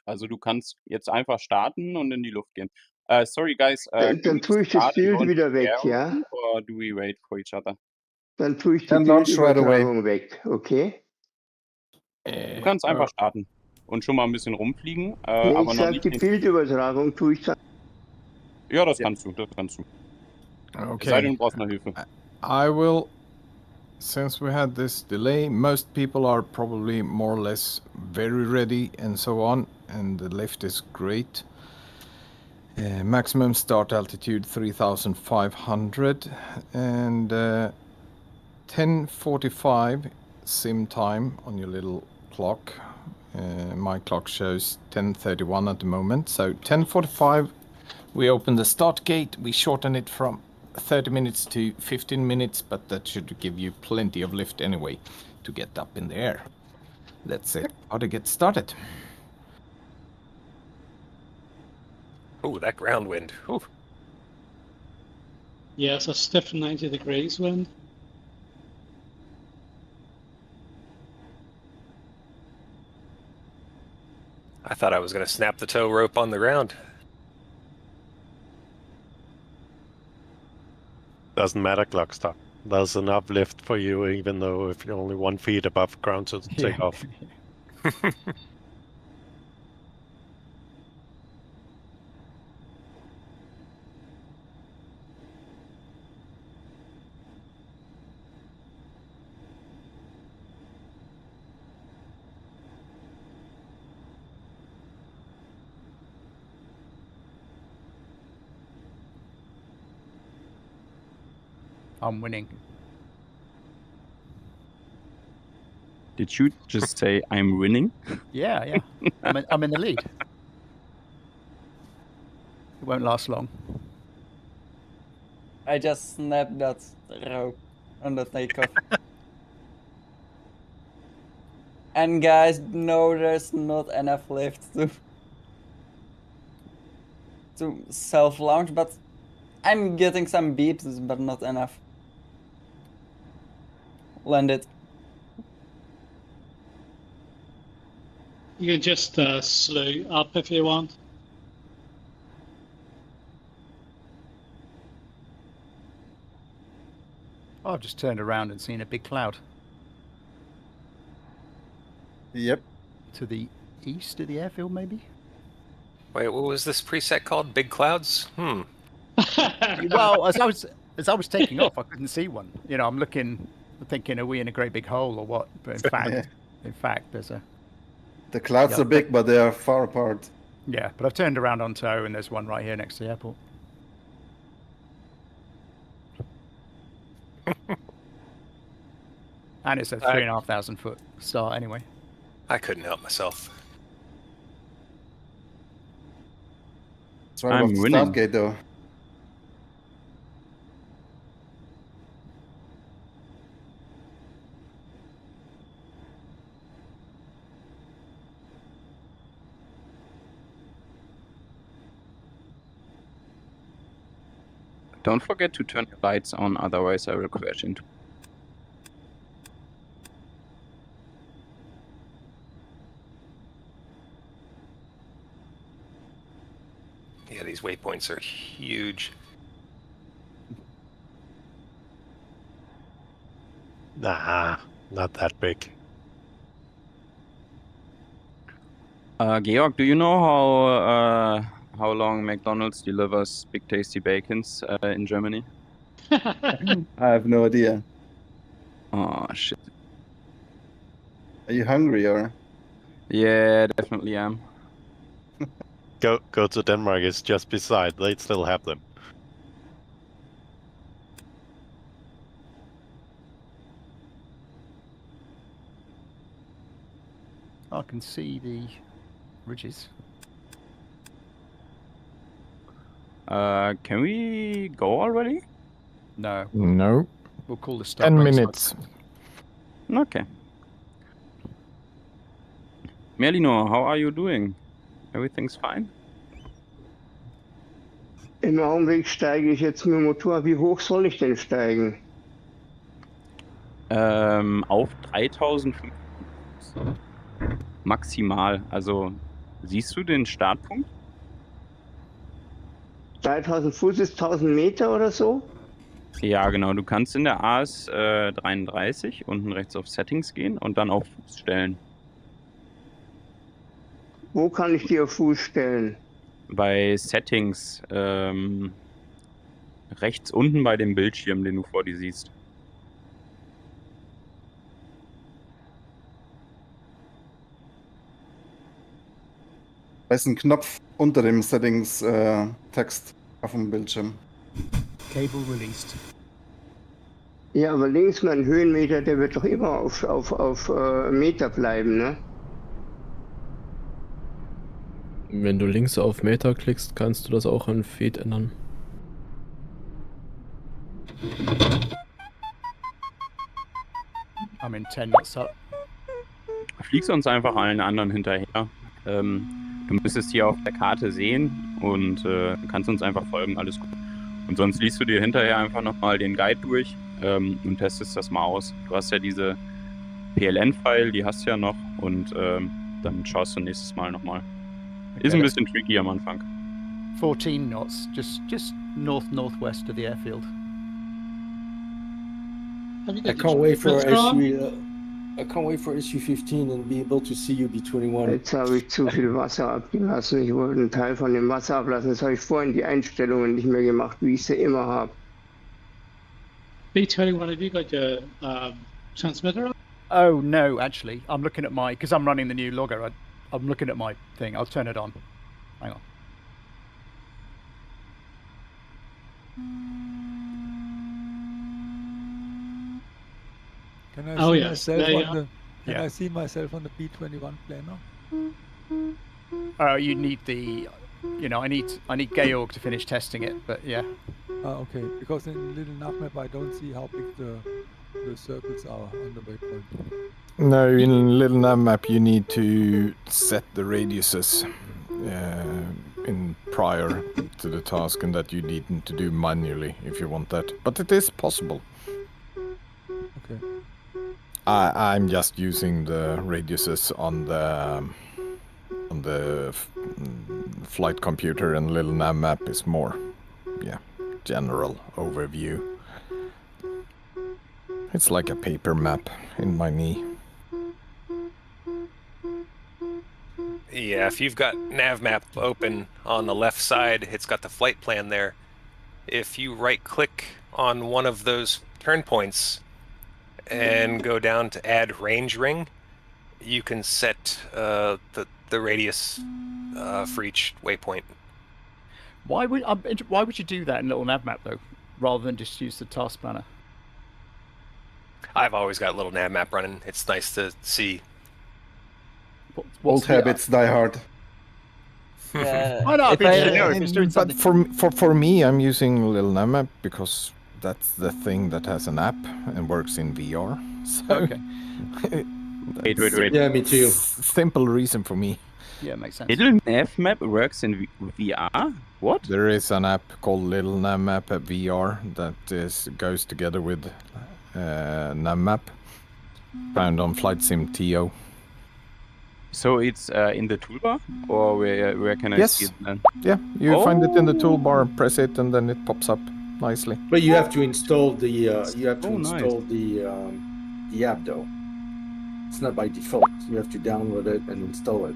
Also du kannst jetzt einfach starten und in die Luft gehen. Sorry guys, can Dann we tue ich das start and Bild go into wieder the weg, air ja? already, or do we wait for each other? Dann tue ich die Then launch right away. Bildübertragung weg, okay? Du kannst einfach starten und schon mal ein bisschen rumfliegen, Nee, aber ich noch sag, nicht die den... Bildübertragung tue ich dann. Ja, das kannst du, das kannst du. Es sei denn, Okay. du brauchst noch Hilfe. I will, since we had this delay, most people are probably more or less very ready and so on, and the lift is great. Maximum start altitude 3,500 and 10:45 sim time on your little clock. My clock shows 10:31 at the moment, so 10:45 we open the start gate, we shorten it from 30 minutes to 15 minutes, but that should give you plenty of lift anyway to get up in the air. Let's see how to get started. Oh, that ground wind. Ooh. Yeah, it's a stiff 90 degrees wind. I thought I was going to snap the tow rope on the ground. Doesn't matter, Clockstock. There's enough lift for you, even though if you're only 1 feet above ground to take off. I'm winning. Did you just say I'm winning? Yeah, yeah. I'm in the lead. It won't last long. I just snapped that rope on the takeoff. And guys, no, there's not enough lift to self-launch, but I'm getting some beeps, but not enough. Landed. You can just slew up if you want. I've just turned around and seen a big cloud Yep. to the east of the airfield, maybe. Wait, what was this preset called? Big clouds? Well, as I was taking off, I couldn't see one. You know, I'm looking, thinking, are we in a great big hole or what? But in fact, there's a. The clouds are big, but they are far apart. Yeah, but I've turned around on tow, and there's one right here next to the airport. And it's a 3,500 foot start anyway. I couldn't help myself. It's right above the start gate, though. Don't forget to turn your lights on, otherwise I will crash into... Yeah, these waypoints are huge. Nah, not that big. Georg, do you know how long McDonald's delivers big tasty bacons in Germany? I have no idea. Oh shit. Are you hungry or? Yeah, definitely am. Go to Denmark, it's just beside. They still have them. I can see the ridges. Can we go already? No. No. We'll call the start. 10 minutes. Okay. Merlino, how are you doing? Everything's fine? Im Augenblick steige ich jetzt mit dem Motor. Wie hoch soll ich denn steigen? Auf 3.500 maximal. Also Siehst du den Startpunkt? 3000 Fuß ist 1000 Meter oder so? Ja, genau. Du kannst in der AS 33 unten rechts auf Settings gehen und dann auf Fuß stellen. Wo kann ich die auf Fuß stellen? Bei Settings rechts unten bei dem Bildschirm, den du vor dir siehst. Da ist ein Knopf unter dem Settings-Text auf dem Bildschirm. Cable released. Ja, aber links mein Höhenmeter, der wird doch immer auf Meter bleiben, ne? Wenn du links auf Meter klickst, kannst du das auch an Feet ändern. I'm in 10 knots up. Fliegst uns einfach allen anderen hinterher. Du müsstest hier auf der Karte sehen und kannst uns einfach folgen, alles gut. Und sonst liest du dir hinterher einfach nochmal den Guide durch und testest das mal aus. Du hast ja diese PLN-File, die hast du ja noch und dann schaust du nächstes Mal nochmal. Ist ein bisschen tricky am Anfang. 14 knots, just northwest of the airfield. I can't wait for I can't wait for issue 15 and be able to see you B21. Jetzt habe ich zu viel Wasser abgelassen. Ich wollte einen Teil von dem Wasser ablassen. Das habe ich vorhin die Einstellungen nicht mehr gemacht, wie ich sie immer habe. B21, have you got your transmitter on? Oh no, actually, I'm looking at my, because I'm running the new logger. I'm looking at my thing. I'll turn it on. Hang on. Can I see myself on the? Can I see myself on the B21 planner? Oh, you need the, you know, I need Georg to finish testing it, but yeah. Okay, because in Little Navmap I don't see how big the circles are on the waypoint. No, in Little Navmap you need to set the radiuses in prior to the task, and that you need to do manually if you want that. But it is possible. Okay. I'm just using the radiuses on the flight computer, and Little Navmap is more, general overview. It's like a paper map in my knee. Yeah, if you've got NavMap open on the left side, it's got the flight plan there. If you right-click on one of those turn points and go down to Add Range Ring, you can set the radius for each waypoint. Why would you do that in Little Navmap though, rather than just use the task planner? I've always got Little Navmap running. It's nice to see. Old habits die hard. Why not? But for me, I'm using Little Navmap because that's the thing that has an app and works in VR. So okay. Wait. Yeah, me too. Simple reason for me. Yeah, makes sense. Little Navmap works in VR? What? There is an app called Little Navmap VR that goes together with Navmap, found on Flight Sim TO. So it's in the toolbar, or where can I see it then? Yeah, you find it in the toolbar, press it, and then it pops up nicely. But you have to install the the app though. It's not by default. You have to download it and install it.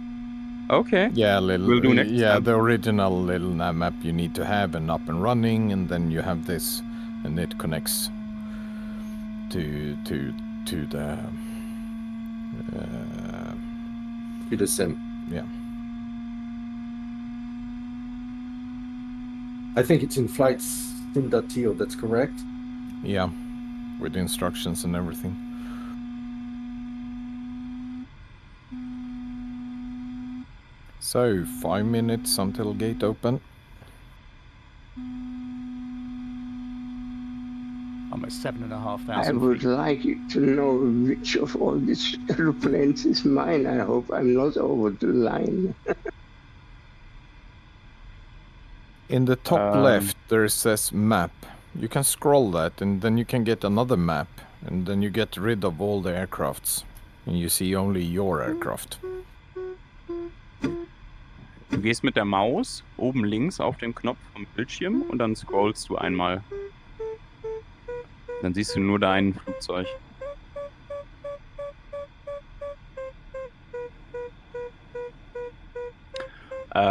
Okay. Yeah, we'll do next time. the original Little Navmap you need to have and up and running, and then you have this, and it connects to the To the sim. Yeah. I think it's in flight sim.to, that's correct? Yeah, with the instructions and everything. So, 5 minutes until gate open. I'm at 7,500. I would like to know which of all these aeroplanes is mine. I hope I'm not over the line. In the top left, there says map. You can scroll that, and then you can get another map, and then you get rid of all the aircrafts, and you see only your aircraft. gehst mit der Maus oben links auf den Knopf vom Bildschirm und dann scrollst du einmal. Dann siehst du nur dein Flugzeug.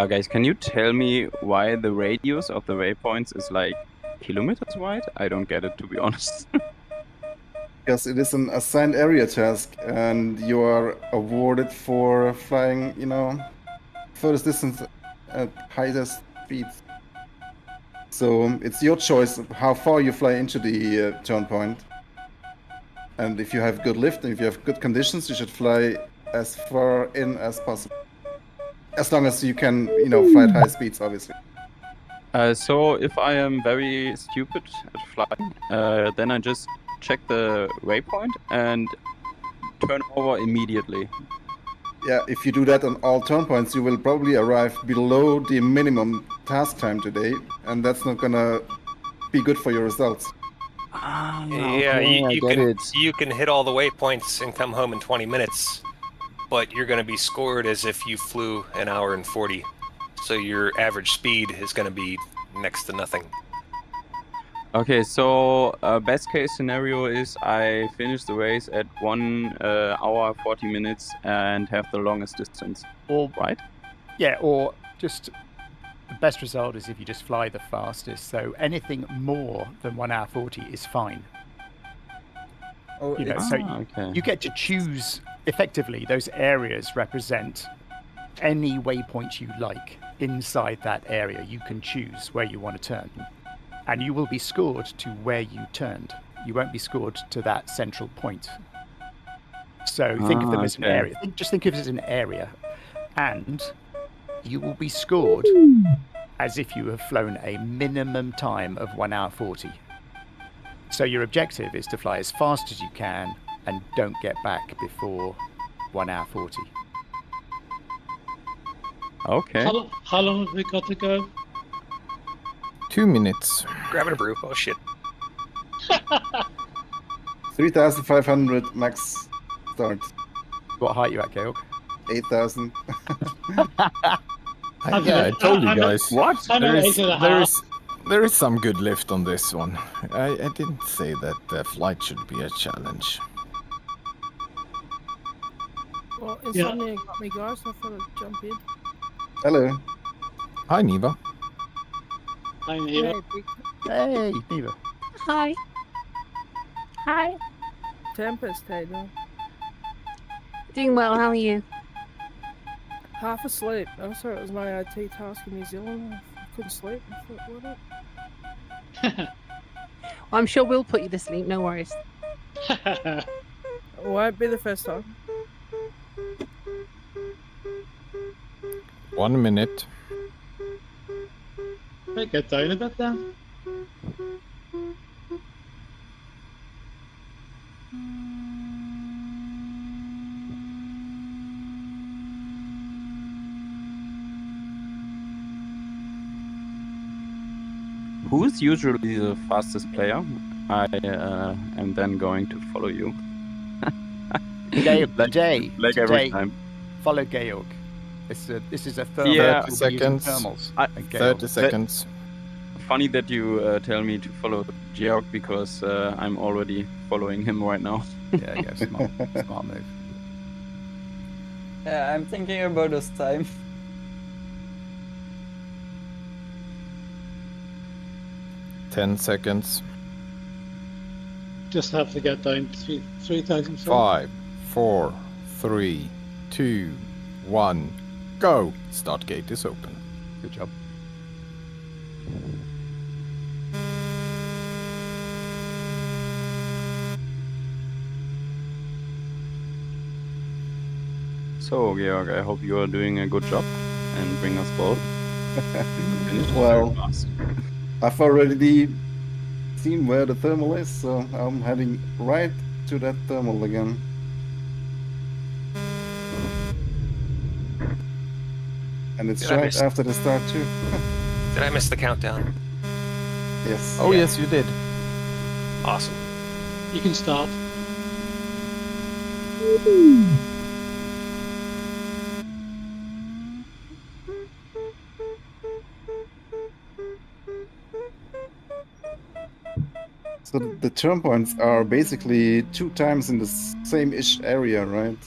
Guys, can you tell me why the radius of the waypoints is like kilometers wide? I don't get it, to be honest. Because it is an assigned area task, and you are awarded for flying, you know, furthest distance at highest speeds. So it's your choice of how far you fly into the turn point. And if you have good lift and if you have good conditions, you should fly as far in as possible. As long as you can, you know, fly at high speeds, obviously. So if I am very stupid at flying, then I just check the waypoint and turn over immediately. Yeah, if you do that on all turn points, you will probably arrive below the minimum task time today, and that's not gonna be good for your results. Yeah, you can hit all the waypoints and come home in 20 minutes, but you're going to be scored as if you flew an hour and 40. So your average speed is going to be next to nothing. Okay, so best case scenario is I finish the race at 1 hour 40 minutes and have the longest distance. Or right? Yeah, or just the best result is if you just fly the fastest. So anything more than 1 hour 40 is fine. Oh, You know, so you get to choose effectively. Those areas represent any waypoint you like inside that area. You can choose where you want to turn. And you will be scored to where you turned. You won't be scored to that central point. So think of them as an area. Just think of it as an area. And you will be scored as if you have flown a minimum time of 1 hour 40. So your objective is to fly as fast as you can and don't get back before 1 hour 40. Okay. How long have we got to go? 2 minutes. Grabbing a brew. Oh shit. 3,500 max start. What height you at, Georg? 8,000. I told you guys. What? I'm at 8.5. There is some good lift on this one. I didn't say that the flight should be a challenge. Well, Insomnia got me, guys. I thought I'd jump in. Hello. Hi, Neva. Hi, Neva. Hey, Neva. Hi. Hi. Tempest, how you doing? Doing well, how are you? Half asleep. I was sorry, it was my AAT task in New Zealand. I couldn't sleep. I thought, what up? Well, I'm sure we'll put you to sleep, no worries. It won't be the first time. 1 minute. Can I get down a bit then? Who's usually the fastest player? I am then going to follow you. Today, every time. Follow Georg. This is a thermal. 30 seconds. Thermals. 30 seconds. Funny that you tell me to follow Georg because I'm already following him right now. Yeah, smart move. Yeah, I'm thinking about this time. Ten seconds. Just have to get down to 3,000. 5, 4, 3, 2, 1, go! Start gate is open. Good job. So, Georg, I hope you are doing a good job and bring us both. Well, I've already seen where the thermal is, so I'm heading right to that thermal again. And it's right after the start too. Did I miss the countdown? Yes. Oh yes, you did. Awesome. You can start. So the turn points are basically 2 times in the same-ish area, right?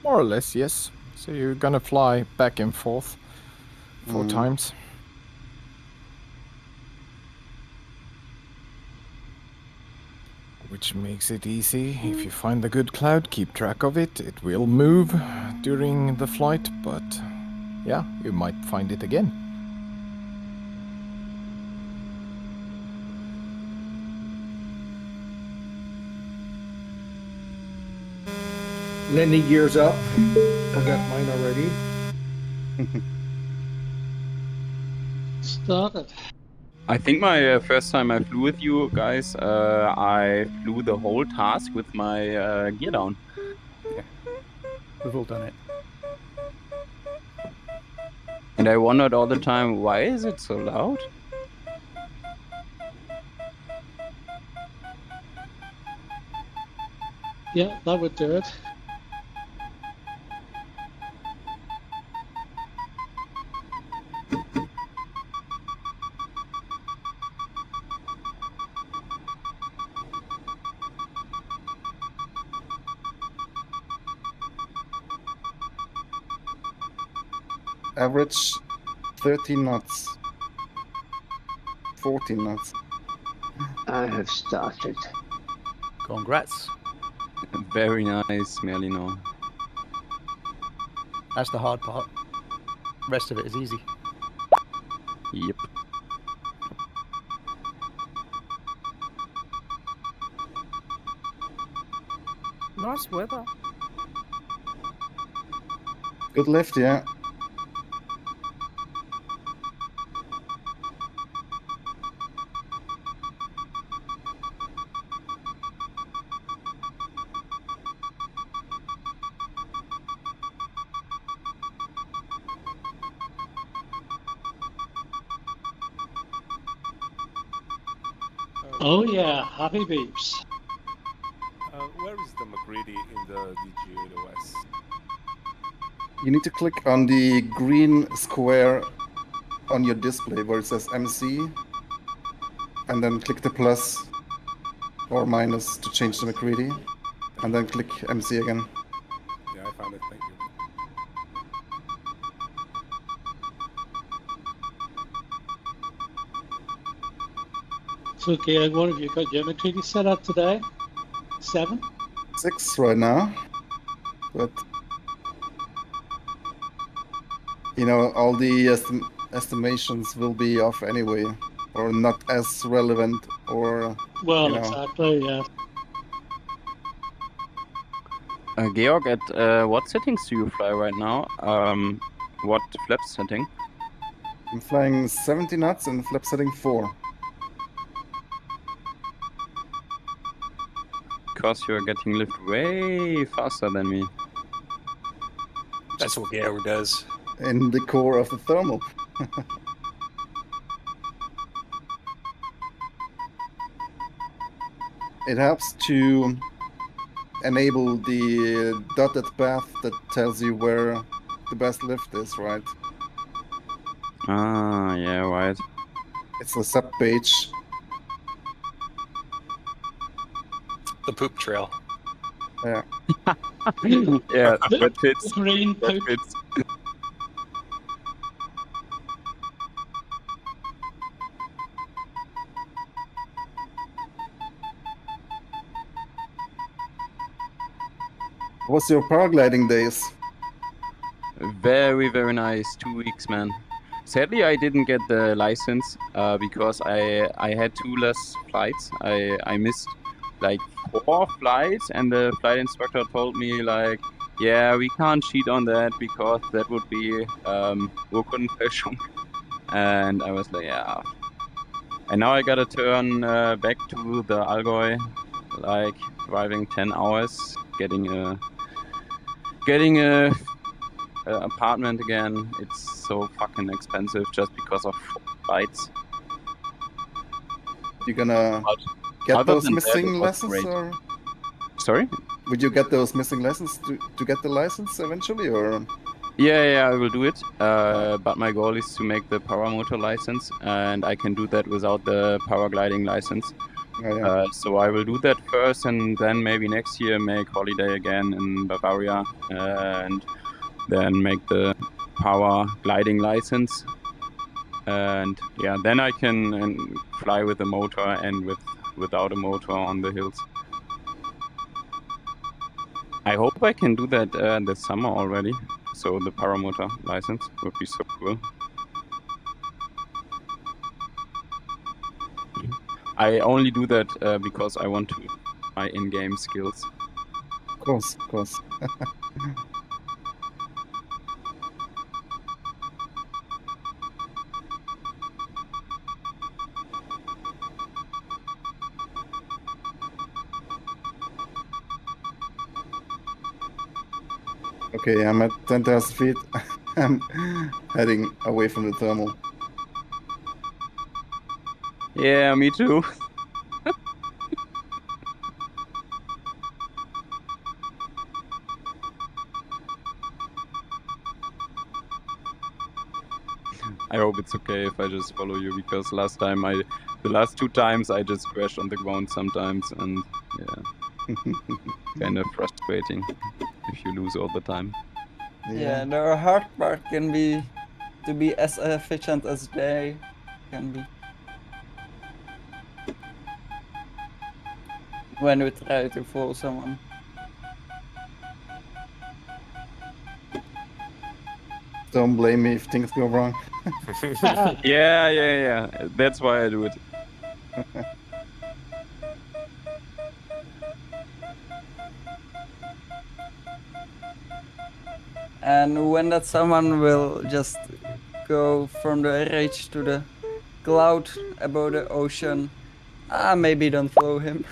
More or less, yes. So you're gonna fly back and forth 4 times. Which makes it easy. If you find a good cloud, keep track of it. It will move during the flight, but yeah, you might find it again. Landing gears up. I got mine already. Started. I think my first time I flew with you guys, I flew the whole task with my gear down. Yeah. We've all done it. And I wondered all the time, why is it so loud? Yeah, that would do it. Average 13 knots. 14 knots. I have started. Congrats. Very nice, Merlino. That's the hard part. Rest of it is easy. Yep. Nice weather. Good lift, yeah. Oh yeah, happy beeps. Where is the McCready in the DG8OS? You need to click on the green square on your display where it says MC, and then click the plus or minus to change the McCready, and then click MC again. Yeah, I found it. Thank you. So, okay, what have you got your McCready set up today? 7? 6 right now, but you know, all the estimations will be off anyway, or not as relevant, or Well, you know. exactly, yeah. Georg, at what settings do you fly right now? What flap setting? I'm flying 70 knots and flap setting 4. Because you're getting lift way faster than me. That's what Georg does. In the core of the thermal. It helps to enable the dotted path that tells you where the best lift is, right? Ah, yeah, right. It's a sub page. The poop trail. Yeah. Yeah, that fits. Green That poop. fits. What's your paragliding days? Very, very nice. 2 weeks, man. Sadly, I didn't get the license because I had 2 less flights. I missed like 4 flights, and the flight instructor told me like, yeah, we can't cheat on that because that would be Urkundenfälschung. And I was like, yeah. And now I gotta turn back to the Allgäu, like driving 10 hours, getting a apartment again. It's so fucking expensive just because of flights. You gonna get other those than that, missing it was lessons, great. or Sorry? would you get those missing lessons to get the license eventually, or? Yeah, I will do it. But my goal is to make the paramotor license, and I can do that without the paragliding license So I will do that first, and then maybe next year make holiday again in Bavaria, and then make the power gliding license. And yeah, then I can fly with a motor and without a motor on the hills. I hope I can do that this summer already. So the paramotor license would be so cool. I only do that because I want to my in-game skills. Of course, of course. Okay, I'm at 10,000 feet. I'm heading away from the thermal. Yeah, me too. I hope it's okay if I just follow you, because the last 2 times I just crashed on the ground sometimes, and yeah, kind of frustrating if you lose all the time. Yeah, the hard part can be to be as efficient as they can be. When we try to follow someone. Don't blame me if things go wrong. Yeah. That's why I do it. And when that someone will just go from the rage to the cloud above the ocean, maybe don't follow him.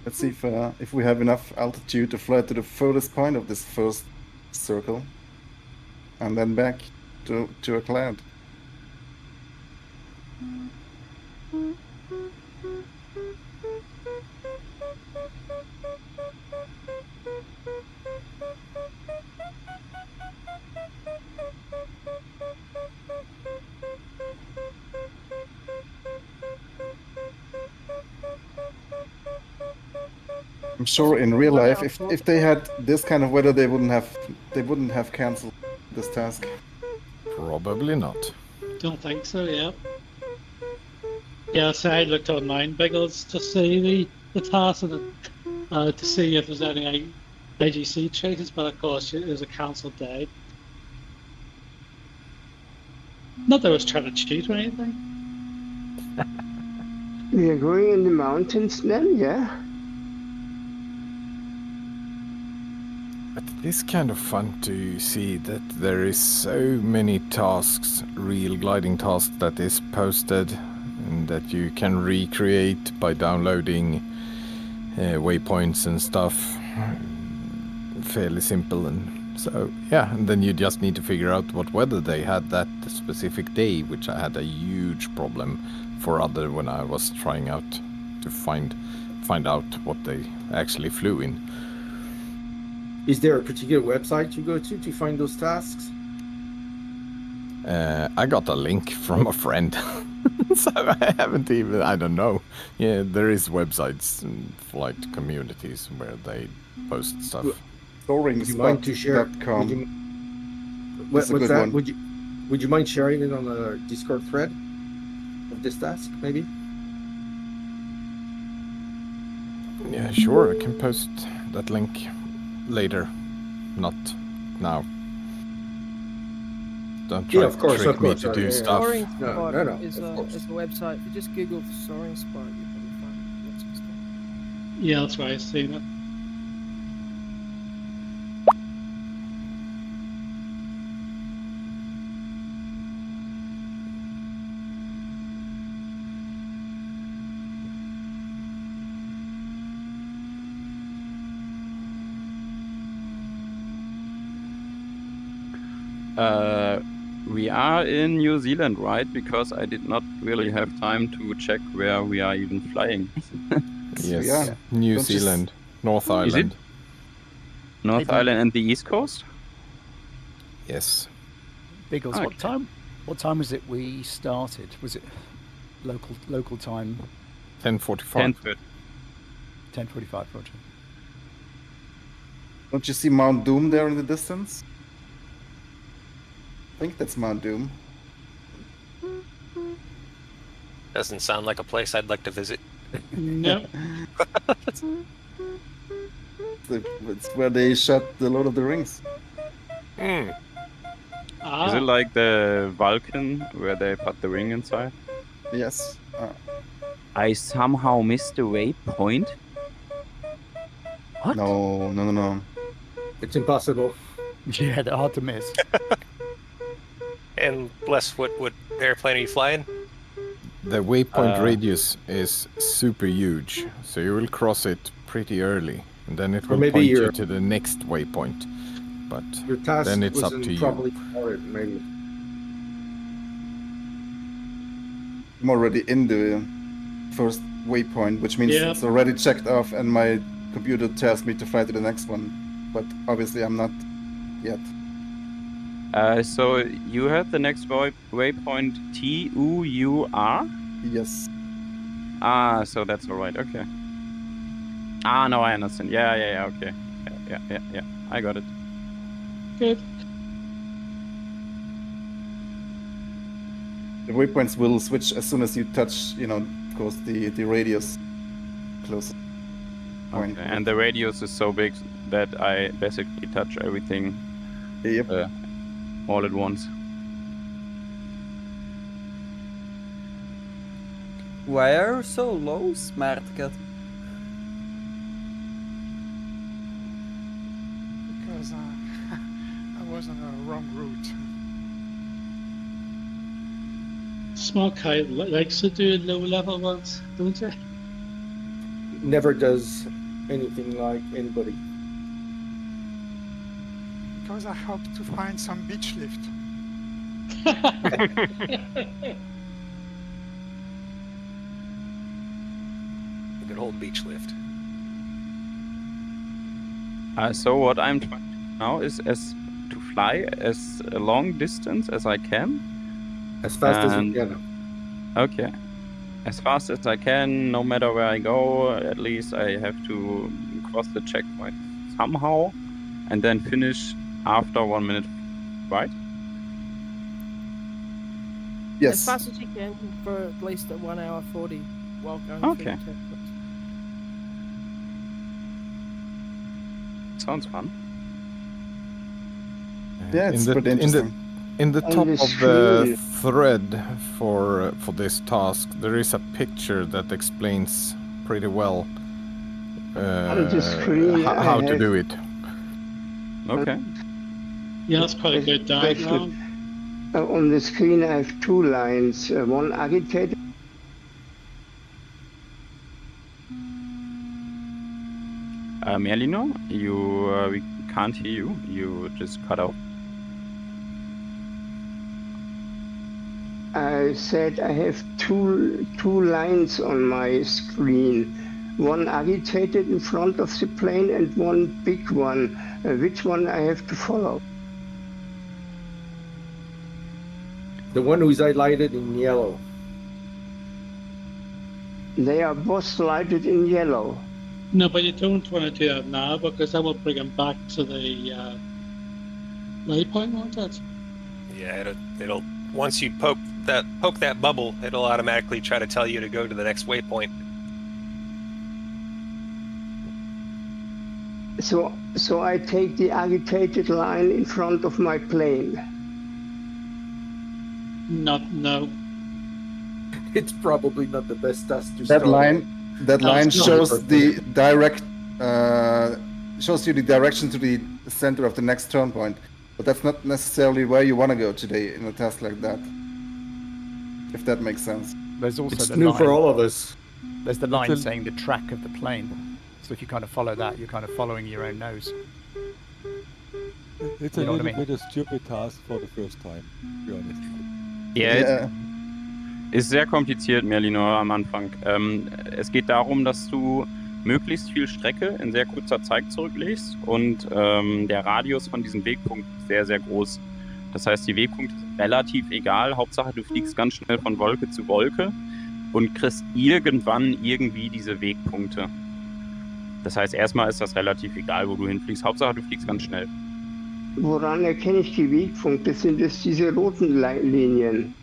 Let's see if we have enough altitude to fly to the furthest point of this first circle, and then back to a cloud. I'm sure in real life, if they had this kind of weather, they wouldn't have cancelled this task. Probably not. Don't think so, yeah. Yeah, so I looked online, Biggles, to see the task and to see if there's any AGC traces, but of course it was a cancelled day. Not that I was trying to cheat or anything. We are going in the mountains then, yeah? But it is kind of fun to see that there is so many tasks, real gliding tasks, that is posted and that you can recreate by downloading waypoints and stuff. Fairly simple, and so yeah, and then you just need to figure out what weather they had that specific day, which I had a huge problem for other when I was trying out to find out what they actually flew in. Is there a particular website you go to find those tasks? I got a link from a friend. So I haven't even, I don't know. Yeah, there is websites and flight communities where they post stuff. Soaring. Would you mind to share? What's that? Would you mind sharing it on a Discord thread of this task, maybe? Yeah, sure. I can post that link later, not now. Don't try to trick me to do stuff. Soaring Spot is the website. If you just Google Soaring Spot, you'll probably find lots of stuff. Yeah, that's right, I've seen it. We are in New Zealand, right? Because I did not really have time to check where we are even flying. Yes, Yeah. New Don't you Zealand, North Is it Island. North Island and the East Coast? Yes. Biggles, Okay. what time was it we started? Was it local time? 10:45. 10:30. 10:45, Roger. Don't you see Mount Doom there in the distance? I think that's Mount Doom. Doesn't sound like a place I'd like to visit. No. It's where they shot the Lord of the Rings. Hmm. Is it like the Vulcan where they put the ring inside? Yes. I somehow missed the waypoint. What? No. It's impossible. Yeah, they're hard to miss. And bless, what airplane are you flying? The waypoint radius is super huge, so you will cross it pretty early, and then it will maybe point you you're- to the next waypoint. But Your task then it's up wasn't to you. properly ordered, maybe. I'm already in the first waypoint, which means Yeah. it's already checked off, and my computer tells me to fly to the next one. But obviously, I'm not yet. So you had the next waypoint TUUR? Yes. So that's alright, okay. No, I understand. Yeah, okay. Yeah. I got it. Good. The waypoints will switch as soon as you touch, of course, the radius close point. Okay. And the radius is so big that I basically touch everything Yep. all at once. Why are you so low, Smart Cat? Because I was on a wrong route. Smart Kite likes to do low-level ones, don't you? Never does anything like anybody. Because I hope to find some beach lift. A good old beach lift. So what I'm trying to do now is to fly as a long distance as I can. As fast as you can. Okay. As fast as I can, no matter where I go, at least I have to cross the checkpoint somehow and then finish after 1 minute, right? Yes. As fast as you can for at least a 1 hour 40 while going Okay. through the checkpoints. Sounds fun. Yeah, it's pretty interesting. In the On top the of the screen. thread for this task, there is a picture that explains pretty well On the screen, how I to have- do it. Okay. Yeah, that's quite a good diagram. On the screen, I have two lines. One agitated. Merlino, we can't hear you. You just cut out. I said I have two lines on my screen. One agitated in front of the plane and one big one. Which one I have to follow? The one who's highlighted in yellow. They are both lighted in yellow. No, but you don't want to do that now because that will bring them back to the waypoint, won't it? Yeah, it'll once you poke that bubble, it'll automatically try to tell you to go to the next waypoint. So I take the agitated line in front of my plane. No. It's probably not the best task to That start. line it's not shows perfect. the shows you the direction to the center of the next turn point, but that's not necessarily where you want to go today in a task like that. If that makes sense. There's also It's the new line. for all of us. There's the line It's a- saying the track of the plane. So if you kind of follow that, you're kind of following your own nose. It's a little bit a stupid task for the first time, to be honest. Ja, ist sehr kompliziert, Merlinor, am Anfang. Es geht darum, dass du möglichst viel Strecke in sehr kurzer Zeit zurücklegst und der Radius von diesem Wegpunkt ist sehr, sehr groß. Das heißt, die Wegpunkte sind relativ egal. Hauptsache, du fliegst ganz schnell von Wolke zu Wolke und kriegst irgendwann irgendwie diese Wegpunkte. Das heißt, erstmal ist das relativ egal, wo du hinfliegst. Hauptsache, du fliegst ganz schnell. Woran erkenne ich die Wegpunkte? Sind es diese roten Linien?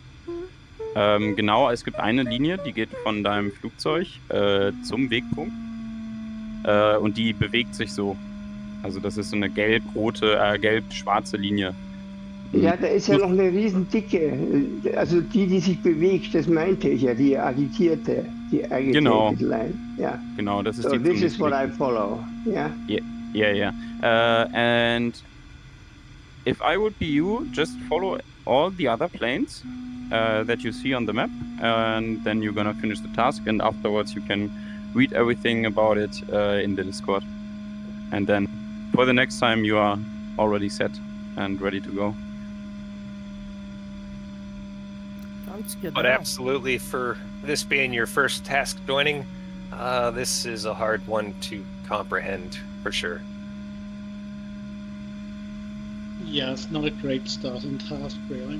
Genau, es gibt eine Linie, die geht von deinem Flugzeug zum Wegpunkt und die bewegt sich so. Also das ist so eine gelb-schwarze Linie. Ja, da ist ja noch eine riesen dicke, also die sich bewegt, das meinte ich ja, die agitierte Genau. Line. Ja. Genau, das ist So die this is what I follow. Yeah. Yeah. And if I would be you, just follow all the other planes that you see on the map, and then you're gonna finish the task, and afterwards you can read everything about it in the Discord. And then for the next time you are already set and ready to go. But absolutely, for this being your first task joining, this is a hard one to comprehend, for sure. Yeah, it's not a great starting task, really.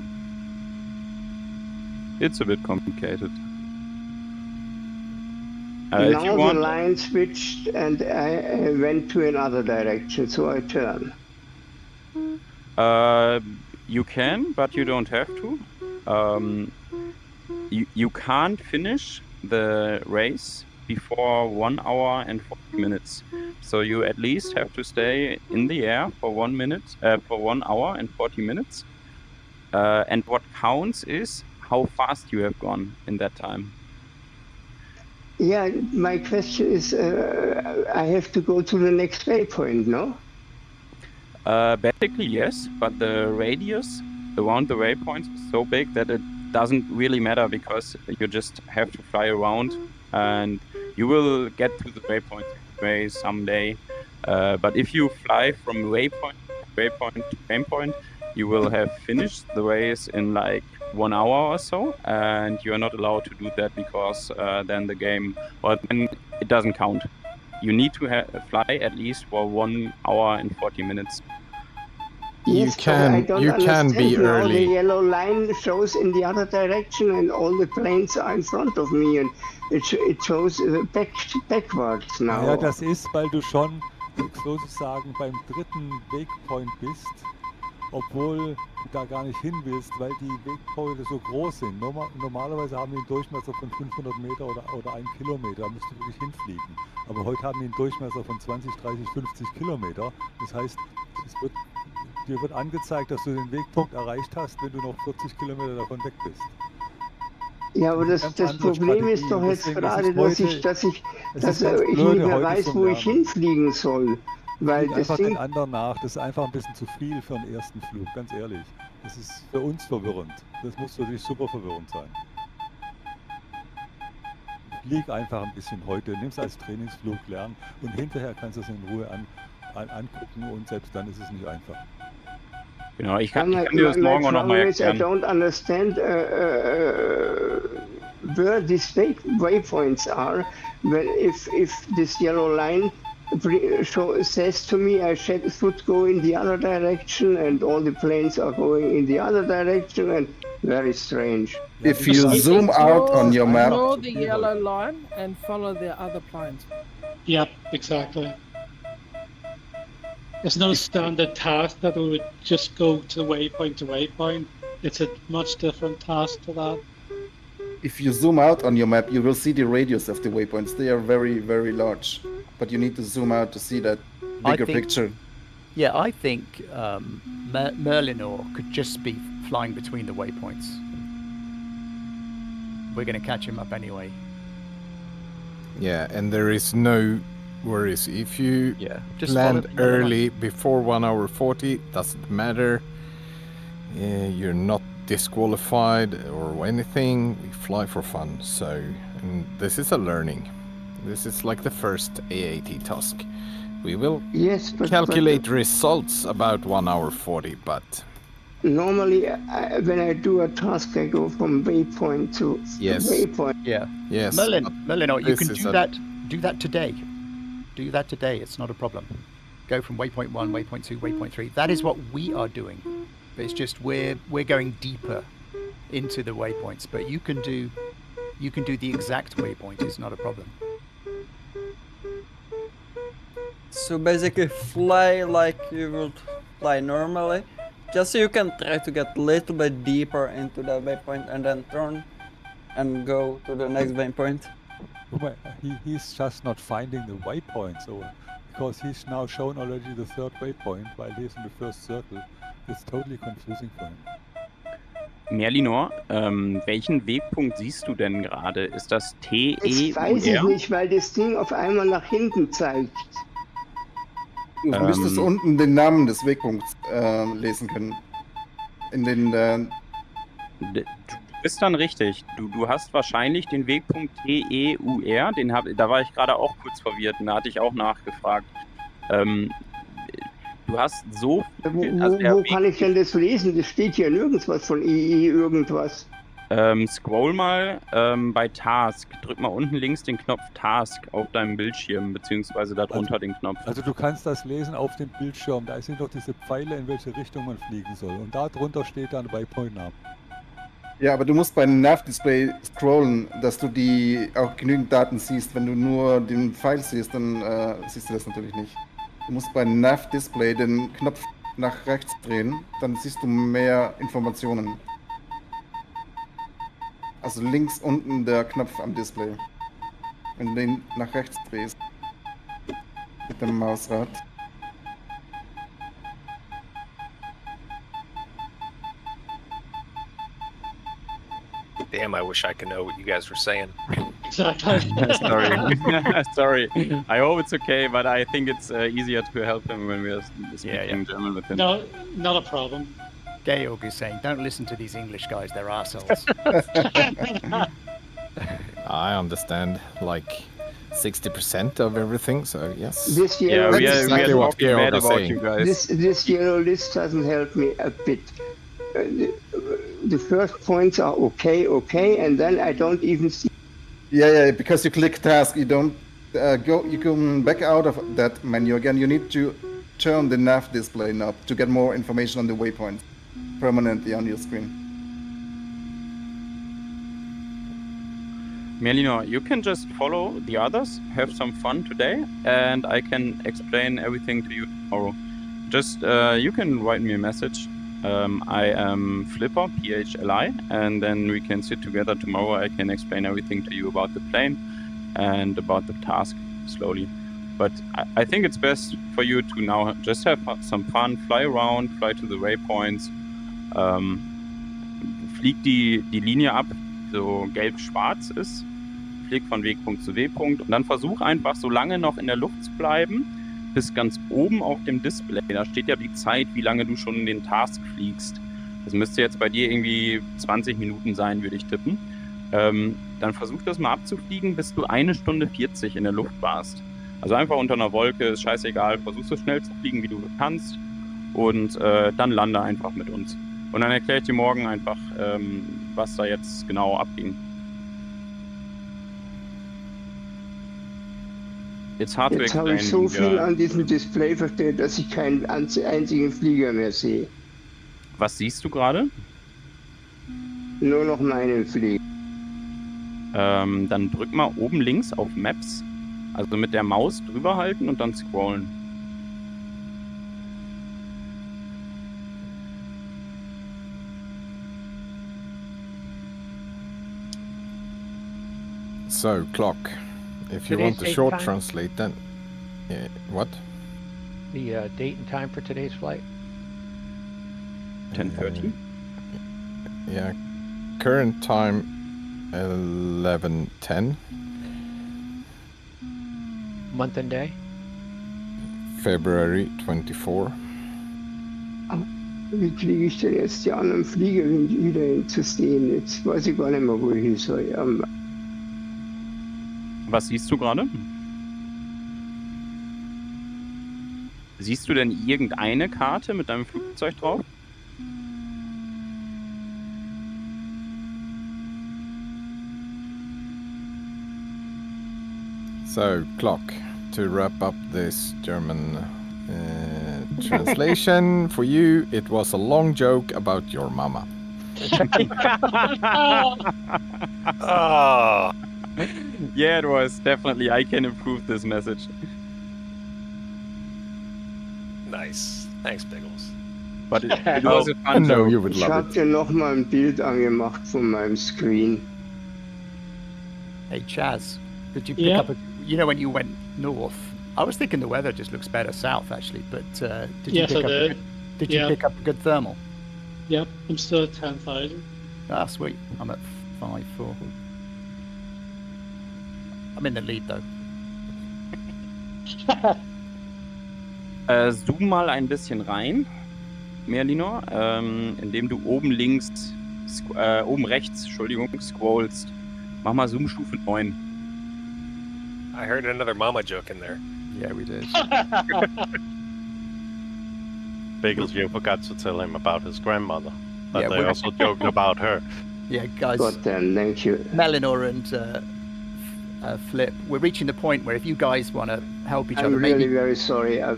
It's a bit complicated. Now the line switched and I went to another direction, so I turn. You can, but you don't have to. You can't finish the race before 1 hour and 40 minutes. So you at least have to stay in the air for 1 hour and 40 minutes. And what counts is how fast you have gone in that time. Yeah, my question is, I have to go to the next waypoint, no? Basically, yes, but the radius around the waypoints is so big that it doesn't really matter because you just have to fly around and you will get to the waypoint anyway someday. But if you fly from waypoint to waypoint, you will have finished the race in like 1 hour or so, and you are not allowed to do that because then it doesn't count. You need to fly at least for 1 hour and 40 minutes. Yes, you can be now early. The yellow line shows in the other direction and all the planes are in front of me and it shows backwards now. Ja, das ist, weil du schon sozusagen beim dritten Wegpoint bist, obwohl du da gar nicht hin willst, weil die Wegpointe so groß sind. Normalerweise haben die einen Durchmesser von 500 Meter oder 1 Kilometer, da musst du wirklich hinfliegen. Aber heute haben die einen Durchmesser von 20, 30, 50 Kilometer. Das heißt, dir wird angezeigt, dass du den Wegpunkt erreicht hast, wenn du noch 40 Kilometer davon weg bist. Ja, aber das Problem ist doch jetzt gerade, dass ich nicht mehr weiß, wo ich hinfliegen soll. Weil das einfach Ding... den anderen nach, das ist einfach ein bisschen zu viel für den ersten Flug, ganz ehrlich. Das ist für uns verwirrend. Das muss für dich super verwirrend sein. Flieg einfach ein bisschen heute, nimm es als Trainingsflug, lernen und hinterher kannst du es in Ruhe angucken und selbst dann ist es nicht einfach. Genau, ich kann dir das morgen auch nochmal erklären. I don't understand where these waypoints are. When if this yellow line says to me I should go in the other direction and all the planes are going in the other direction, and very strange. If you zoom out on your map, ignore the yellow line and follow the other planes. Yep, exactly. It's not a standard task that we would just go to waypoint. It's a much different task to that. if you zoom out on your map, you will see the radius of the waypoints. They are very, very large, but you need to zoom out to see that bigger picture. Yeah, I think Merlinor could just be flying between the waypoints. We're going to catch him up anyway. Yeah, and there is no worries. If you just land early before 1 hour 40, doesn't matter. You're not disqualified or anything. We fly for fun. So, and this is a learning. This is like the first AAT task. We will But calculate results about 1 hour 40, but... Normally, when I do a task, I go from waypoint to waypoint. Yeah. Yes. Merlin, you can do that. Do that today. Do that today. It's not a problem. Go from waypoint 1, waypoint 2, waypoint 3. That is what we are doing. But it's just we're going deeper into the waypoints. But you can do the exact waypoint. It's not a problem. So basically, fly like you would fly normally. Just so you can try to get a little bit deeper into the waypoint and then turn and go to the next waypoint. He's just not finding the waypoint, so because he's now shown already the third waypoint while he's in the first circle. It's totally confusing for him. Merlinor, welchen Wegpunkt siehst du denn gerade? Ist das T, E, Das weiß ich nicht, weil das Ding auf einmal nach hinten zeigt. Du müsstest unten den Namen des Wegpunkts lesen können. In den... Du bist dann richtig. Du hast wahrscheinlich den Wegpunkt TEUR, da war ich gerade auch kurz verwirrt und da hatte ich auch nachgefragt. Du hast so viel... Wo kann ich denn das lesen? Das steht hier nirgends was von EE irgendwas. Scroll mal bei Task. Drück mal unten links den Knopf Task auf deinem Bildschirm, beziehungsweise darunter den Knopf. Also du kannst das lesen auf dem Bildschirm. Da sind doch diese Pfeile, in welche Richtung man fliegen soll. Und da drunter steht dann Waypoint-Name. Ja, aber du musst beim Nav-Display scrollen, dass du auch genügend Daten siehst. Wenn du nur den Pfeil siehst, dann siehst du das natürlich nicht. Du musst beim Nav-Display den Knopf nach rechts drehen, dann siehst du mehr Informationen. Also links unten der Knopf am Display. Wenn du den nach rechts drehst. Mit dem Mausrad. Damn, I wish I could know what you guys were saying. Sorry. I hope it's okay, but I think it's easier to help him when we are speaking German with him. No, not a problem. Georg is saying, don't listen to these English guys, they're assholes. I understand like 60% of everything, so yes. This yellow we are talking bad about you guys. This yellow list doesn't help me a bit. The first points are okay, and then I don't even see. Yeah, because you click task, you don't you come back out of that menu again. You need to turn the nav display knob to get more information on the waypoint permanently on your screen. Merlinor, you can just follow the others, have some fun today, and I can explain everything to you tomorrow. Just, you can write me a message. I am Flipper, PHLI, and then we can sit together tomorrow. I can explain everything to you about the plane and about the task slowly. But I think it's best for you to now just have some fun, fly around, fly to the waypoints, flieg die Linie ab, so gelb-schwarz ist, flieg von Wegpunkt zu Wegpunkt und dann versuch einfach so lange noch in der Luft zu bleiben, bis ganz oben auf dem Display. Da steht ja die Zeit, wie lange du schon den Task fliegst. Das müsste jetzt bei dir irgendwie 20 Minuten sein, würde ich tippen. Dann versuch das mal abzufliegen, bis du 1 Stunde 40 in der Luft warst. Also einfach unter einer Wolke, ist scheißegal, versuch so schnell zu fliegen, wie du kannst und dann lande einfach mit uns. Und dann erkläre ich dir morgen einfach, was da jetzt genau abging. Jetzt habe ich so viel an diesem Display verstellt, dass ich keinen einzigen Flieger mehr sehe. Was siehst du gerade? Nur noch meinen Flieger. Dann drück mal oben links auf Maps, also mit der Maus drüber halten und dann scrollen. So, clock. If you want to short translate, then what? The date and time for today's flight? 10:30. Yeah, current time 11:10. Month and day? February 24. Wie kriege ich denn jetzt die anderen Flieger wieder hinzustehen? Jetzt weiß ich gar nicht mehr, wo ich hin soll. Was siehst du gerade? Siehst du denn irgendeine Karte mit deinem Flugzeug drauf? So, Clock, to wrap up this German translation, for you, it was a long joke about your mama. Oh. Yeah, it was. Definitely, I can improve this message. Nice. Thanks, Biggles. But it was a fun No, joke. you would Ich love habe it. dir nochmal ein Bild angemacht von meinem Screen. Hey Chaz, did you pick Yeah. up a? You know when you went north, I was thinking the weather just looks better south actually. But did you Yes, pick I up? did. A good, did Yeah. you pick up a good thermal? Yep, I'm still at 10,000. Ah, sweet. I'm at 5.4. I'm in the lead though. Zoom mal ein bisschen rein, Merlinor, indem du oben links, oben rechts, Entschuldigung, scrollst. Mach mal Zoom-Stufe 9. I heard another mama joke in there. Yeah, we did. Biggles, you forgot to tell him about his grandmother. But Yeah, they we're- also joked about her. Yeah, guys. God damn, thank you. Melinor and Flip, we're reaching the point where if you guys want to help each I'm other, really maybe very sorry. I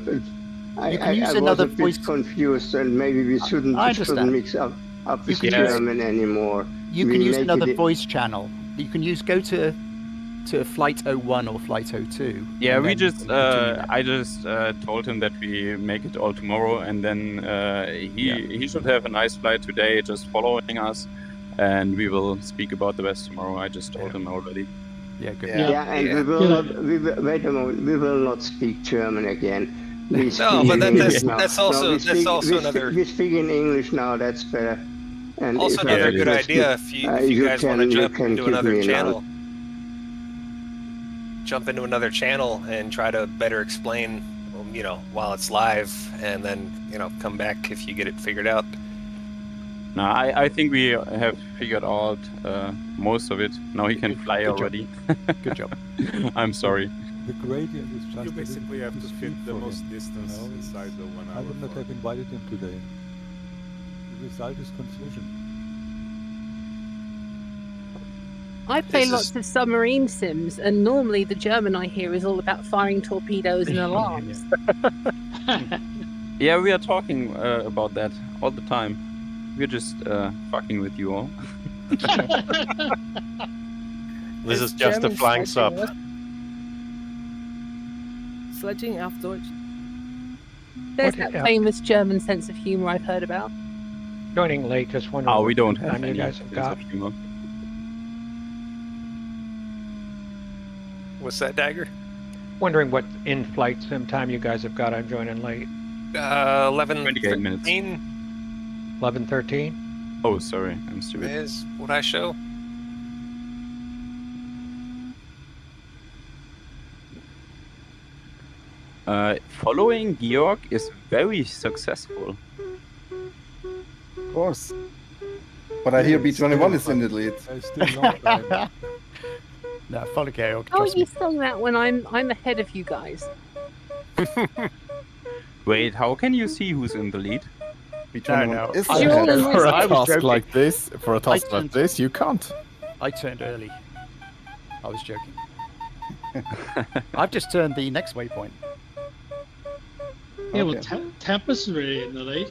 use was another a bit voice- confused, and maybe we shouldn't I understand. mix up with can use- German anymore. you We can use make another it- voice channel. You can go to flight 01 or flight 02. Yeah, and we then just, you can continue that. I just told him that we make it all tomorrow, and then he should have a nice flight today, just following us, and we will speak about the rest tomorrow. I just told him already. Yeah, good. Yeah, and we will not. Wait a moment. We will not speak German again. We No, speak but English now. that's also we speak, another We speak in English now. That's better. And also if another I good just idea speak, if you guys want to you jump can into give another me an channel. Jump into another channel and try to better explain, while it's live, and then come back if you get it figured out. No, I think we have figured out most of it. Now he can fly good job. already. Good job. I'm sorry. The gradient is just You basically have to fit the most distance inside the 1 hour. I would not have invited him today. The result is confusion. I play This lots is- of submarine sims, and normally the German I hear is all about firing torpedoes and alarms. Yeah, we are talking about that all the time. We're just fucking with you all. This is just a German flying sub. sledging, Sledging auf Deutsch. There's What- that famous German sense of humour I've heard about. Joining late, just wondering Oh, we what don't time have you any guys have sense got. of humor. What's that, Dagger? Wondering what in-flight sim time you guys have got. I'm joining late. 11, 28 minutes. 13 11:13. Oh, sorry, I'm stupid. is what I show. Following Georg is very successful. Of course. But I hear B21 is in the lead. There's still long time. No, follow Georg. How are Trust you me. saying that when I'm ahead of you guys? Wait, how can you see who's in the lead? B21 no. is I- You're all ahead. in For a I was task joking. like this, you can't. I turned early. I was joking. I've just turned the next waypoint. Yeah, well, Okay. Tempest is really in the lead.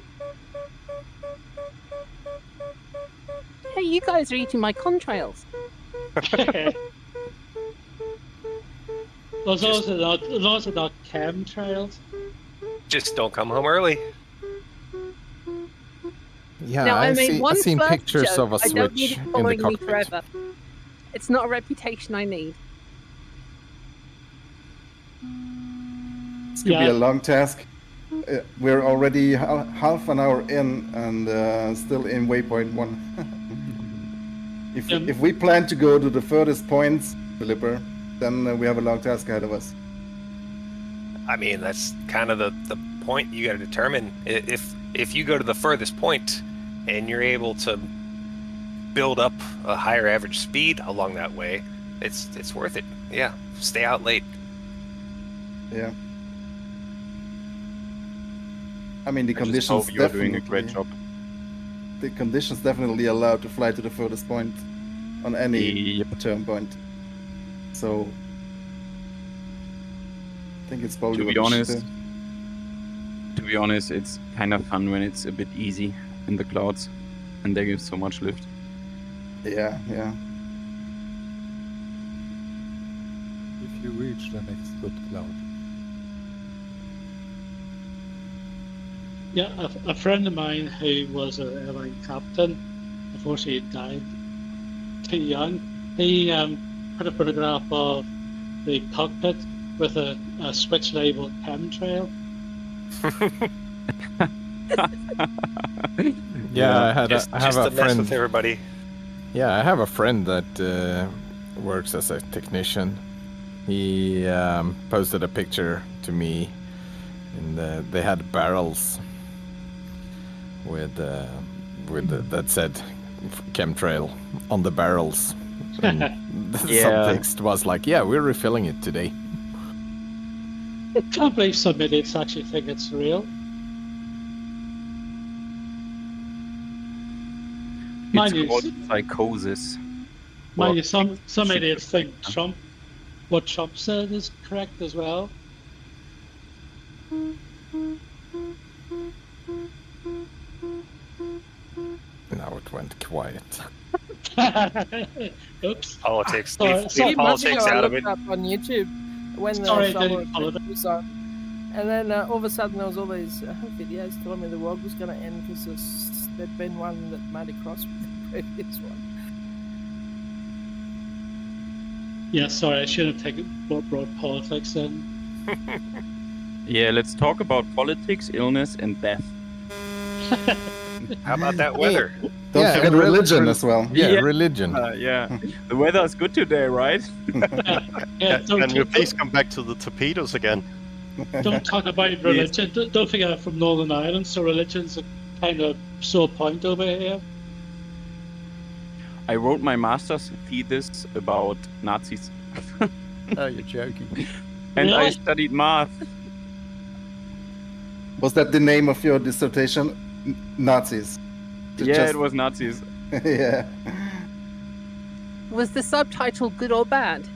Hey, you guys are eating my contrails. Those are not chemtrails. Just don't come home early. Yeah, now, I I've made one seen first pictures joke. of a I don't need switch it in the following me cockpit. forever. It's not a reputation I need. This could be a long task. We're already half an hour in and still in waypoint 1. If we plan to go to the furthest points, Philipper, then we have a long task ahead of us. I mean, that's kind of the point you got to determine. If you go to the furthest point and you're able to build up a higher average speed along that way, it's worth it. Yeah, stay out late. Yeah. I mean, the conditions you're doing a great job. The conditions definitely allow to fly to the furthest point on any turn point. So I think it's probably To be honest, it's kind of fun when it's a bit easy in the clouds, and they give so much lift. Yeah. If you reach the next good cloud. Yeah, a friend of mine who was an airline captain, unfortunately died too young. He put a photograph of the cockpit with a switch labeled chemtrail. Yeah, I have a mess friend with everybody. Yeah, I have a friend that works as a technician. He posted a picture to me, and they had barrels with that said chemtrail on the barrels. And the subtext was like, "Yeah, we're refilling it today." I can't believe some idiots actually think it's real. It's called psychosis. Mind you, some idiots think what Trump said is correct as well. Now it went quiet. Oops. Politics. Sorry, Politics out of it. Up on YouTube when the summer was on, and then all of a sudden there was all these videos telling me the world was going to end because there'd been one that might have crossed with the previous one. Yeah, sorry, I should have brought politics in. Yeah, let's talk about politics, illness, and death. How about that weather? And religion as well. Yeah, religion. Yeah, the weather is good today, right? Can you please come back to the torpedoes again? Don't talk about religion. Don't forget I'm from Northern Ireland, so religion's a kind of sore point over here. I wrote my master's thesis about Nazis. Oh, you're joking. And Really? I studied math. Was that the name of your dissertation? Nazis. It was Nazis. Yeah. Was the subtitle good or bad?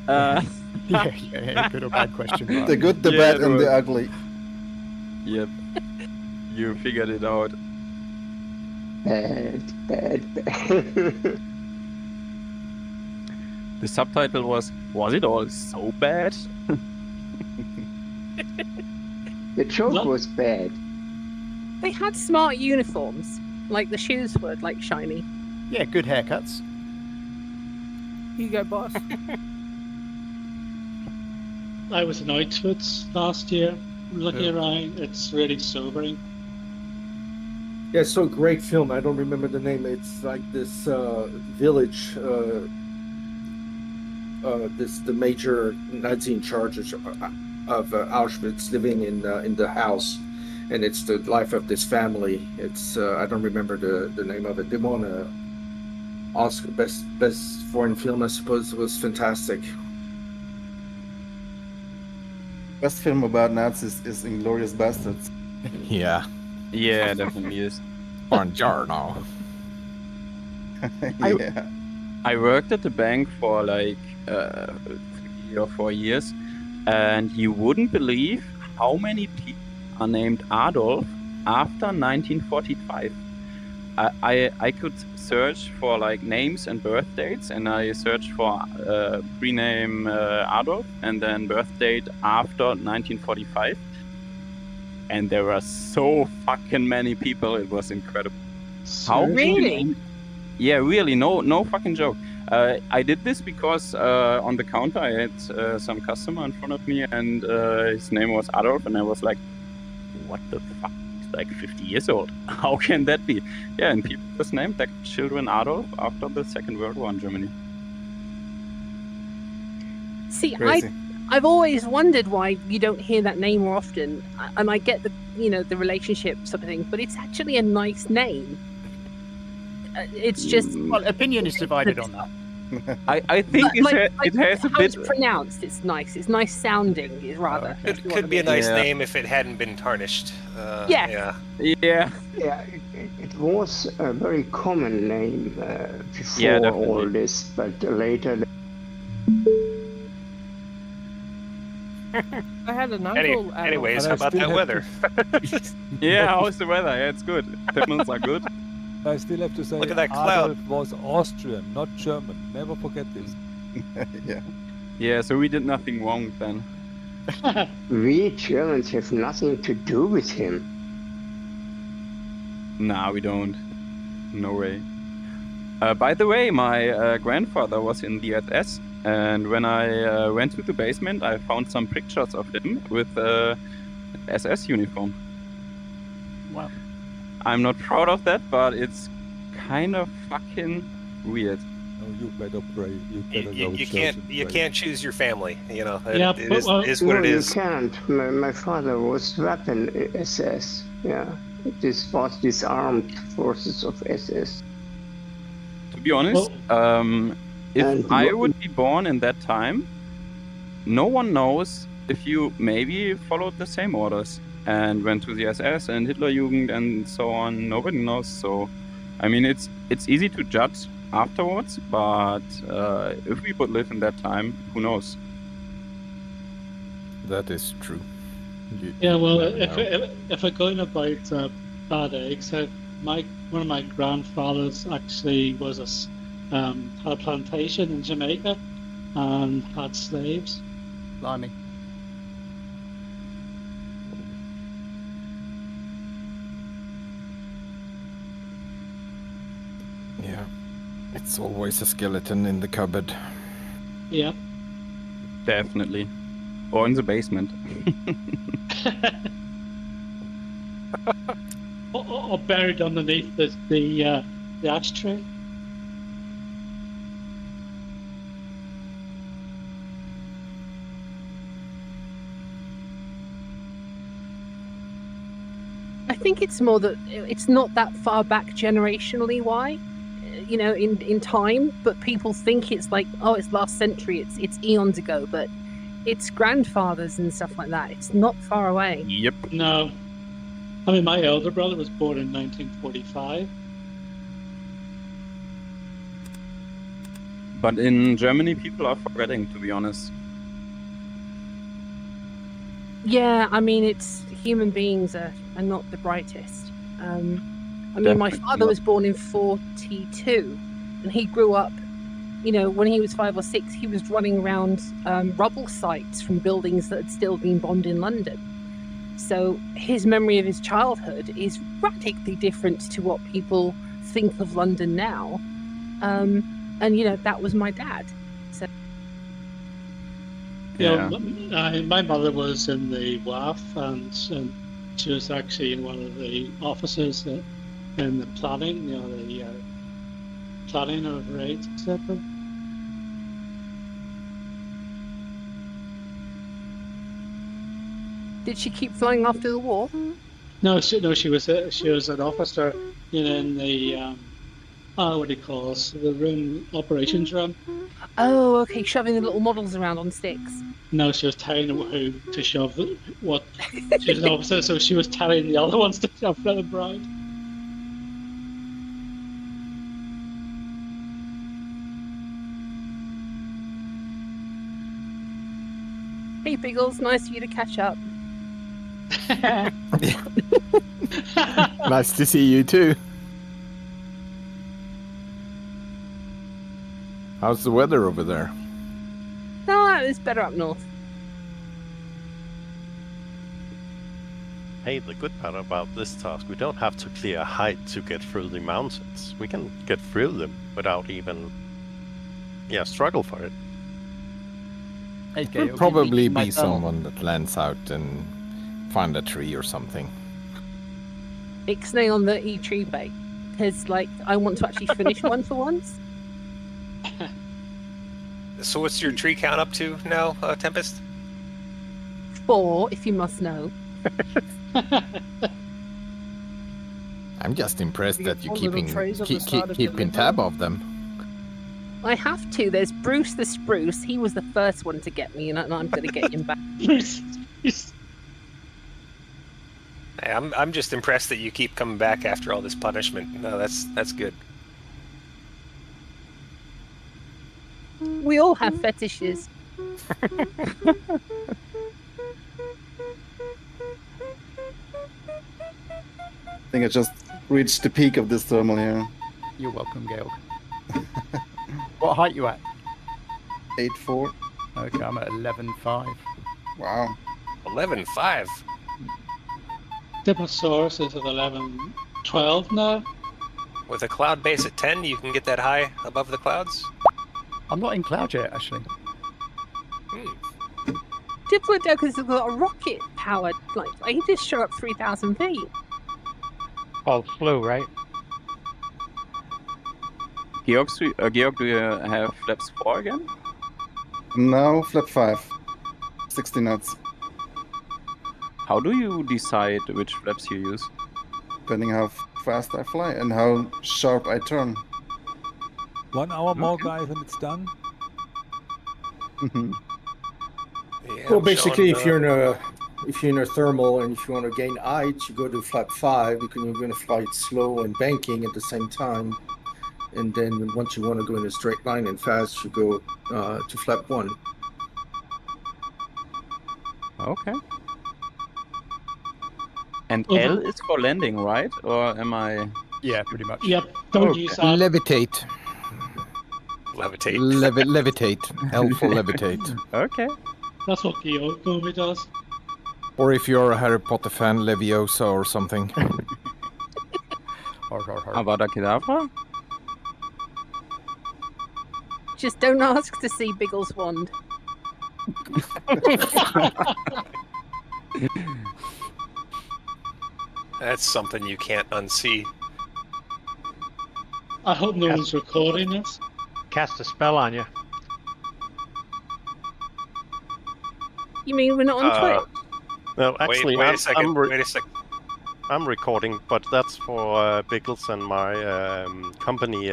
Yeah, good or bad question mark. The good, the bad, and the ugly. Yep. You figured it out. Bad. The subtitle was it all so bad? The joke was bad. They had smart uniforms, like the shoes were like shiny. Yeah, good haircuts. You go, boss. I was in Auschwitz last year, looking around. It's really sobering. Yeah, it's so great film. I don't remember the name. It's like this village. The major Nazi in charge of Auschwitz living in the house, and it's the life of this family. It's I don't remember the name of it. They won a Oscar best foreign film, I suppose. It was fantastic. Best film about Nazis is *Inglourious Bastards*. Yeah. Yeah, definitely is. Buongiorno. Yeah. I worked at the bank for like 3 or 4 years, and you wouldn't believe how many people are named Adolf after 1945. I could search for like names and birth dates, and I searched for pre-name Adolf and then birth date after 1945. And there were so fucking many people, it was incredible. How Really? Yeah, really, no fucking joke. I did this because on the counter I had some customer in front of me, and his name was Adolf, and I was like, what the fuck? He's like 50 years old. How can that be? Yeah, and people just named their children Adolf after the Second World War in Germany. See, Crazy. I've always wondered why you don't hear that name more often, and I get the the relationship sort of thing, but it's actually a nice name. It's just Well, opinion is divided on that. I think it has a how bit. it's pronounced. It's nice. It's nice sounding. Rather. It could be a nice name if it hadn't been tarnished. Yeah. Yeah. Yeah, it was a very common name before Yeah, all this, but later. I had an uncle. Anyways, how about that weather? Yeah, how's the weather? Yeah, it's good. Terminals are good. I still have to say, Look at that cloud. Adolf was Austrian, not German. Never forget this. Yeah. Yeah, so we did nothing wrong then. We Germans have nothing to do with him. Nah, we don't. No way. By the way, my grandfather was in the SS, and when I went to the basement, I found some pictures of him with SS uniform. Wow. I'm not proud of that, but it's kind of fucking weird. Oh, you better pray. You better go to church and You pray. can't choose your family. You know, Yeah, it but, is what it is. You can't. My father was weapon SS. Yeah, this was disarmed forces of SS. To be honest, if I would be born in that time, no one knows if you maybe followed the same orders and went to the SS and Hitlerjugend and so on. Nobody knows. So, I mean, it's easy to judge afterwards, but if we would live in that time, who knows? That is true. Yeah, well, if we're going about bad eggs, one of my grandfathers actually was had a plantation in Jamaica and had slaves. Blimey. Yeah. It's always a skeleton in the cupboard. Yeah. Definitely. Or in the basement. or buried underneath the ashtray. I think it's more that it's not that far back generationally. Why? You know, in time, but people think it's like, oh, it's last century, it's eons ago, but it's grandfathers and stuff like that. It's not far away. Yep. No. I mean, my elder brother was born in 1945. But in Germany, people are forgetting, to be honest. Yeah, I mean, it's human beings are not the brightest. I mean, my father was born in 42, and he grew up, you know, when he was 5 or 6, he was running around rubble sites from buildings that had still been bombed in London. So his memory of his childhood is radically different to what people think of London now. And, you know, that was my dad. So. Yeah. My mother was in the WAF, and she was actually in one of the offices in the planning, you know, the planning of raids, etc. Did she keep flying after the war? No, she was an officer in the what do you call it? The room, operations room. Oh, okay, shoving the little models around on sticks. No, she was telling who to shove what. She was an officer, so she was telling the other ones to shove for the bride. Hey, Biggles, nice for you to catch up. Nice to see you too. How's the weather over there? No, it's better up north. Hey, the good part about this task, we don't have to clear a height to get through the mountains. We can get through them without even, struggle for it. Could probably be someone that lands out and find a tree or something. Ixnay on the E-tree bait. Because, like, I want to actually finish one for once. So what's your tree count up to now, Tempest? 4, if you must know. I'm just impressed that you're all little trays of the side of keeping the tab of them. I have to. There's Bruce the Spruce. He was the first one to get me, and I'm going to get him back. Bruce. Hey, I'm just impressed that you keep coming back after all this punishment. No, that's good. We all have fetishes. I think I just reached the peak of this thermal here. You're welcome, Georg. What height you at? 8.4. Okay, I'm at 11.5. Wow. 11.5. Diplosaurus is at 11.12 now. With a cloud base at 10, you can get that high above the clouds? I'm not in cloud yet, actually. Diplodocus has got a rocket powered. Like he just shot up 3,000 feet. Called flu, right? Georg, do you have flaps 4 again? Now flap 5. 60 knots. How do you decide which flaps you use? Depending how fast I fly and how sharp I turn. 1 hour more, guys, and it's done. Yeah, Well, basically, if you're in a thermal and if you want to gain height, you go to flap 5 because you're going to fly it slow and banking at the same time. And then once you want to go in a straight line and fast, you go to flap 1. Okay. And L is for landing, right? Or am I? Yeah, pretty much. Yep. Don't use that. Levitate. Levitate. Levitate. L for levitate. Okay. That's what Georg normally does. Or if you're a Harry Potter fan, Leviosa or something. Avada Kedavra? Just don't ask to see Biggles' wand. That's something you can't unsee. I hope no one's recording this. Cast a spell on you. You mean we're not on Twitch? No, actually, wait a second. Wait a second. I'm recording, but that's for Biggles and my company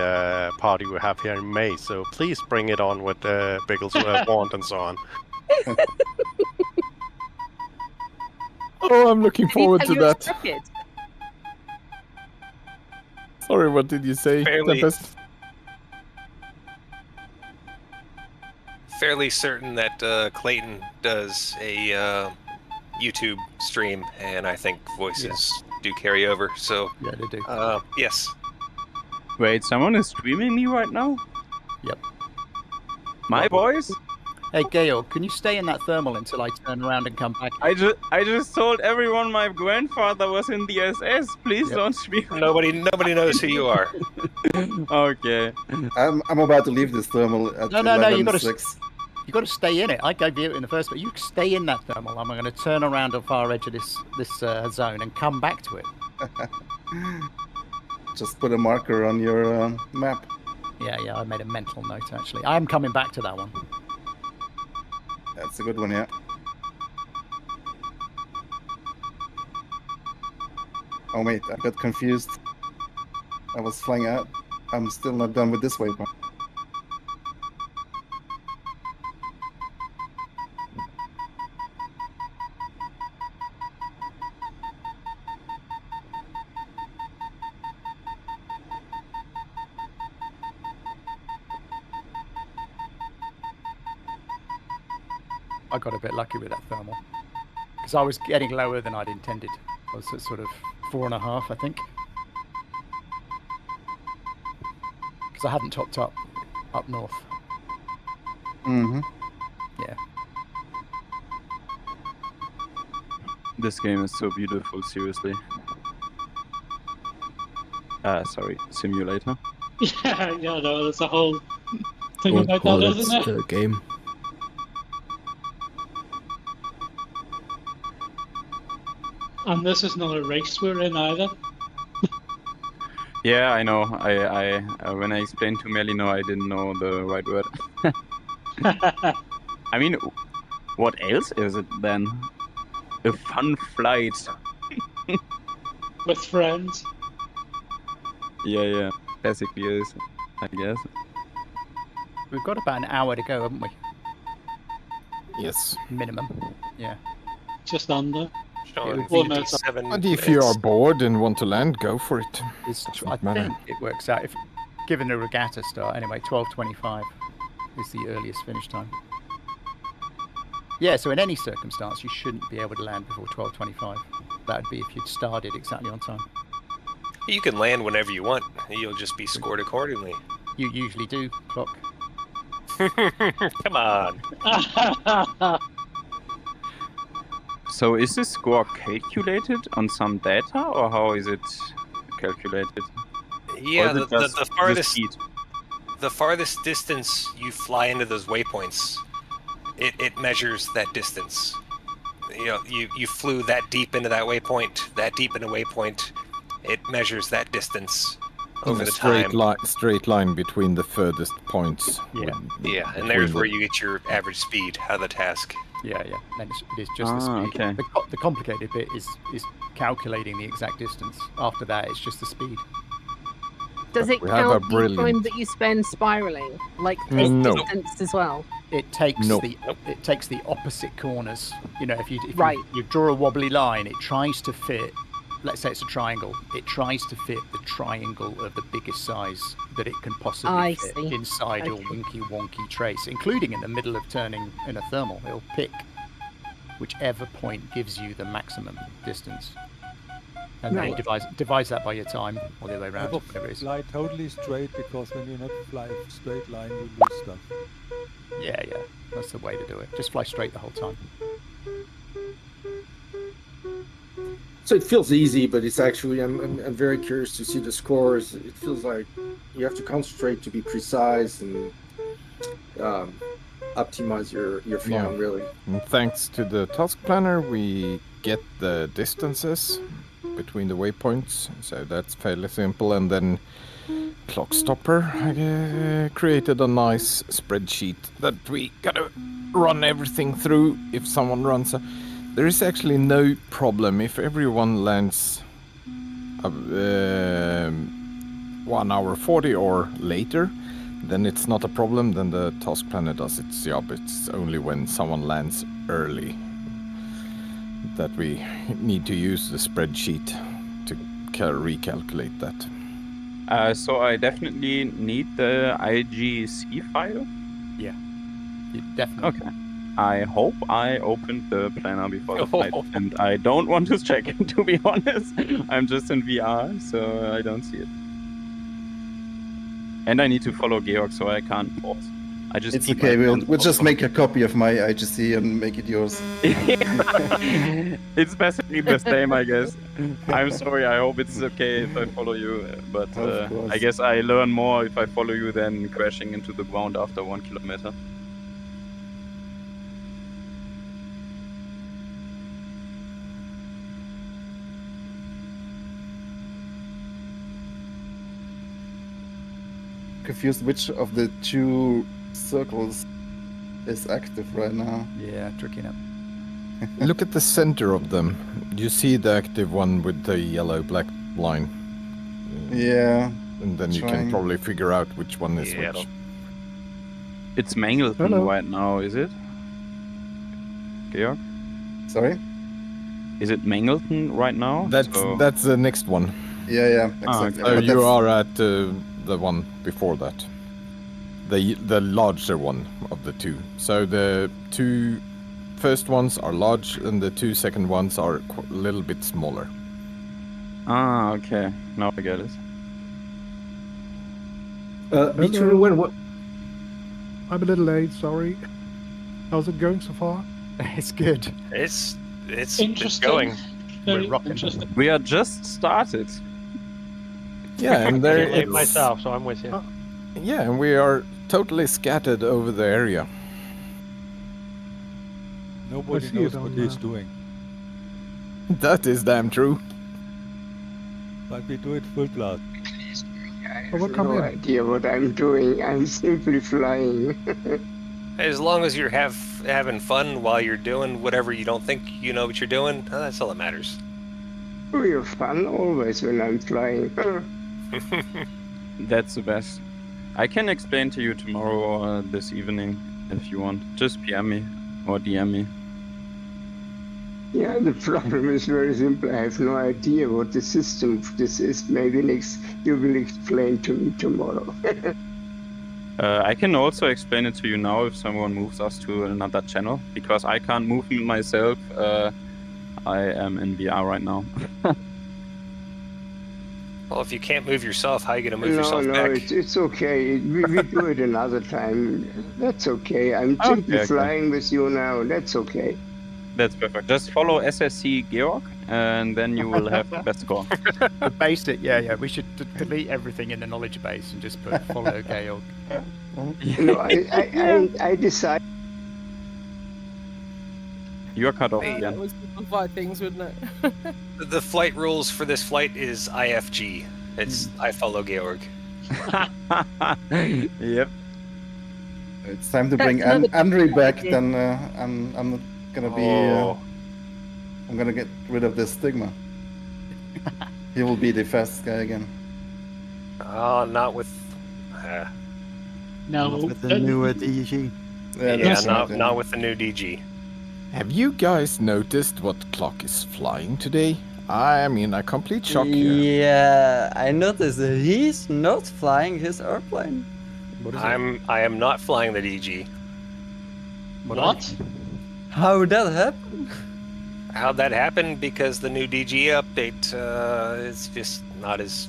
party we have here in May. So please bring it on with Biggles wand and so on. Oh, I'm looking forward to that. Crooked? Sorry, what did you say, Tempest? Fairly certain that Clayton does a YouTube stream, and I think voices do carry over. So yeah, they do. Yes. Wait, someone is streaming me right now? Yep. My voice? Hey, Georg, can you stay in that thermal until I turn around and come back? I just told everyone my grandfather was in the SS. Please don't stream. Nobody knows who you are. Okay. I'm about to leave this thermal at No, you got 11:06. to stay in it. I gave you it in the first, but you stay in that thermal. I'm going to turn around the far edge of this zone and come back to it. Just put a marker on your map. Yeah, I made a mental note actually. I am coming back to that one. That's a good one, yeah. Oh wait, I got confused. I was flying out. I'm still not done with this waypoint. I got a bit lucky with that thermal because I was getting lower than I'd intended. I was at sort of 4.5, I think, because I hadn't topped up north. Mm-hmm. Yeah. This game is so beautiful, seriously. Sorry, simulator. Yeah, no, there's a whole thing Don't about call that, it isn't it? a game. And this is not a race we're in either. Yeah, I know. I when I explained to Melino, I didn't know the right word. I mean, what else is it then? A fun flight. With friends. Yeah, basically is, I guess. We've got about an hour to go, haven't we? Yes. Minimum. Yeah. Just under. Showing 57 And if you are bored and want to land, go for it. I think it works out. If given a regatta start, anyway, 12:25 is the earliest finish time. Yeah, so in any circumstance, you shouldn't be able to land before 12:25. That'd be if you'd started exactly on time. You can land whenever you want. You'll just be scored accordingly. You usually do, Clock. Come on. So is this score calculated on some data, or how is it calculated? Yeah, the farthest distance you fly into those waypoints, it measures that distance. You know, you flew that deep into that waypoint, that deep in a waypoint, it measures that distance over the time. Straight line between the furthest points. Yeah, and there's where you get your average speed out of the task. Yeah. And it is just the speed. Okay. The complicated bit is calculating the exact distance. After that, it's just the speed. Does it count the time that you spend spiraling, like this distance as well? It takes the opposite corners. You know, if you draw a wobbly line, it tries to fit. Let's say it's a triangle. It tries to fit the triangle of the biggest size that it can possibly fit inside your winky wonky trace, including in the middle of turning in a thermal. It'll pick whichever point gives you the maximum distance. And then divides that by your time, or the other way around, whatever it is. Fly totally straight, because when you not fly a straight line, you lose stuff. Yeah, that's the way to do it. Just fly straight the whole time. So it feels easy, but it's actually, I'm very curious to see the scores. It feels like you have to concentrate to be precise and optimize your flying, really. And thanks to the task planner, we get the distances between the waypoints, so that's fairly simple. And then Clock Stopper created a nice spreadsheet that we gotta run everything through if someone runs. There is actually no problem if everyone lands 1 hour 40 or later. Then it's not a problem. Then the task planner does its job. It's only when someone lands early that we need to use the spreadsheet to recalculate that. So I definitely need the IGC file? Yeah, you definitely. Okay. I hope I opened the planner before the flight, and I don't want to check it, to be honest. I'm just in VR, so I don't see it. And I need to follow Georg, so I can't pause. It's okay, we'll just make a copy of my IGC and make it yours. It's basically the same, I guess. I'm sorry, I hope it's okay if I follow you, but I guess I learn more if I follow you than crashing into the ground after 1 kilometer. Confused which of the two circles is active right now. Yeah, tricky enough. Look at the center of them. You see the active one with the yellow-black line. Yeah. And then you can probably figure out which one is which. It's Mangleton right now, is it? Georg? Sorry? Is it Mangleton right now? That's the next one. Yeah, exactly. So you are at the one before that. The larger one of the two. So the two first ones are large, and the two second ones are a little bit smaller. Okay. Now I get it. What? I'm a little late, sorry. How's it going so far? It's good. It's interesting. Going. Very We're rocking. interesting. We are just started. Yeah, and there late myself, so I'm with you. Yeah, and we are totally scattered over the area. Nobody knows what he's doing. That is damn true. But we do it full blast. I have no idea what I'm doing. I'm simply flying. As long as you're having fun while you're doing whatever you don't think you know what you're doing, that's all that matters. We have fun always when I'm flying. That's the best. I can explain to you tomorrow or this evening if you want. Just PM me or DM me. Yeah, the problem is very simple. I have no idea what the system of this is. Maybe you will explain to me tomorrow. I can also explain it to you now if someone moves us to another channel, because I can't move myself. I am in VR right now. Well, if you can't move yourself, how are you going to move yourself No, back? it's okay. We do it another time. That's okay. I'm simply Okay. flying with you now. That's okay. That's perfect. Just follow SSC Georg, and then you will have the best score. The basic, yeah. We should delete everything in the knowledge base and just put follow Georg. No, I decide. You're cut off That again. would simplify things, wouldn't it? The flight rules for this flight is IFG. It's I follow Georg. Yep. It's time to bring Andre back. Then I'm not gonna be. I'm gonna get rid of this stigma. He will be the fastest guy again. Oh, not with. No. Not with the newer DG. Yeah, not with the new DG. Have you guys noticed what clock is flying today? I mean, a complete shock here. Yeah, I noticed that he's not flying his airplane. What is I am not flying the DG. What? How would that happen? How'd that happen? Because the new DG update is just not as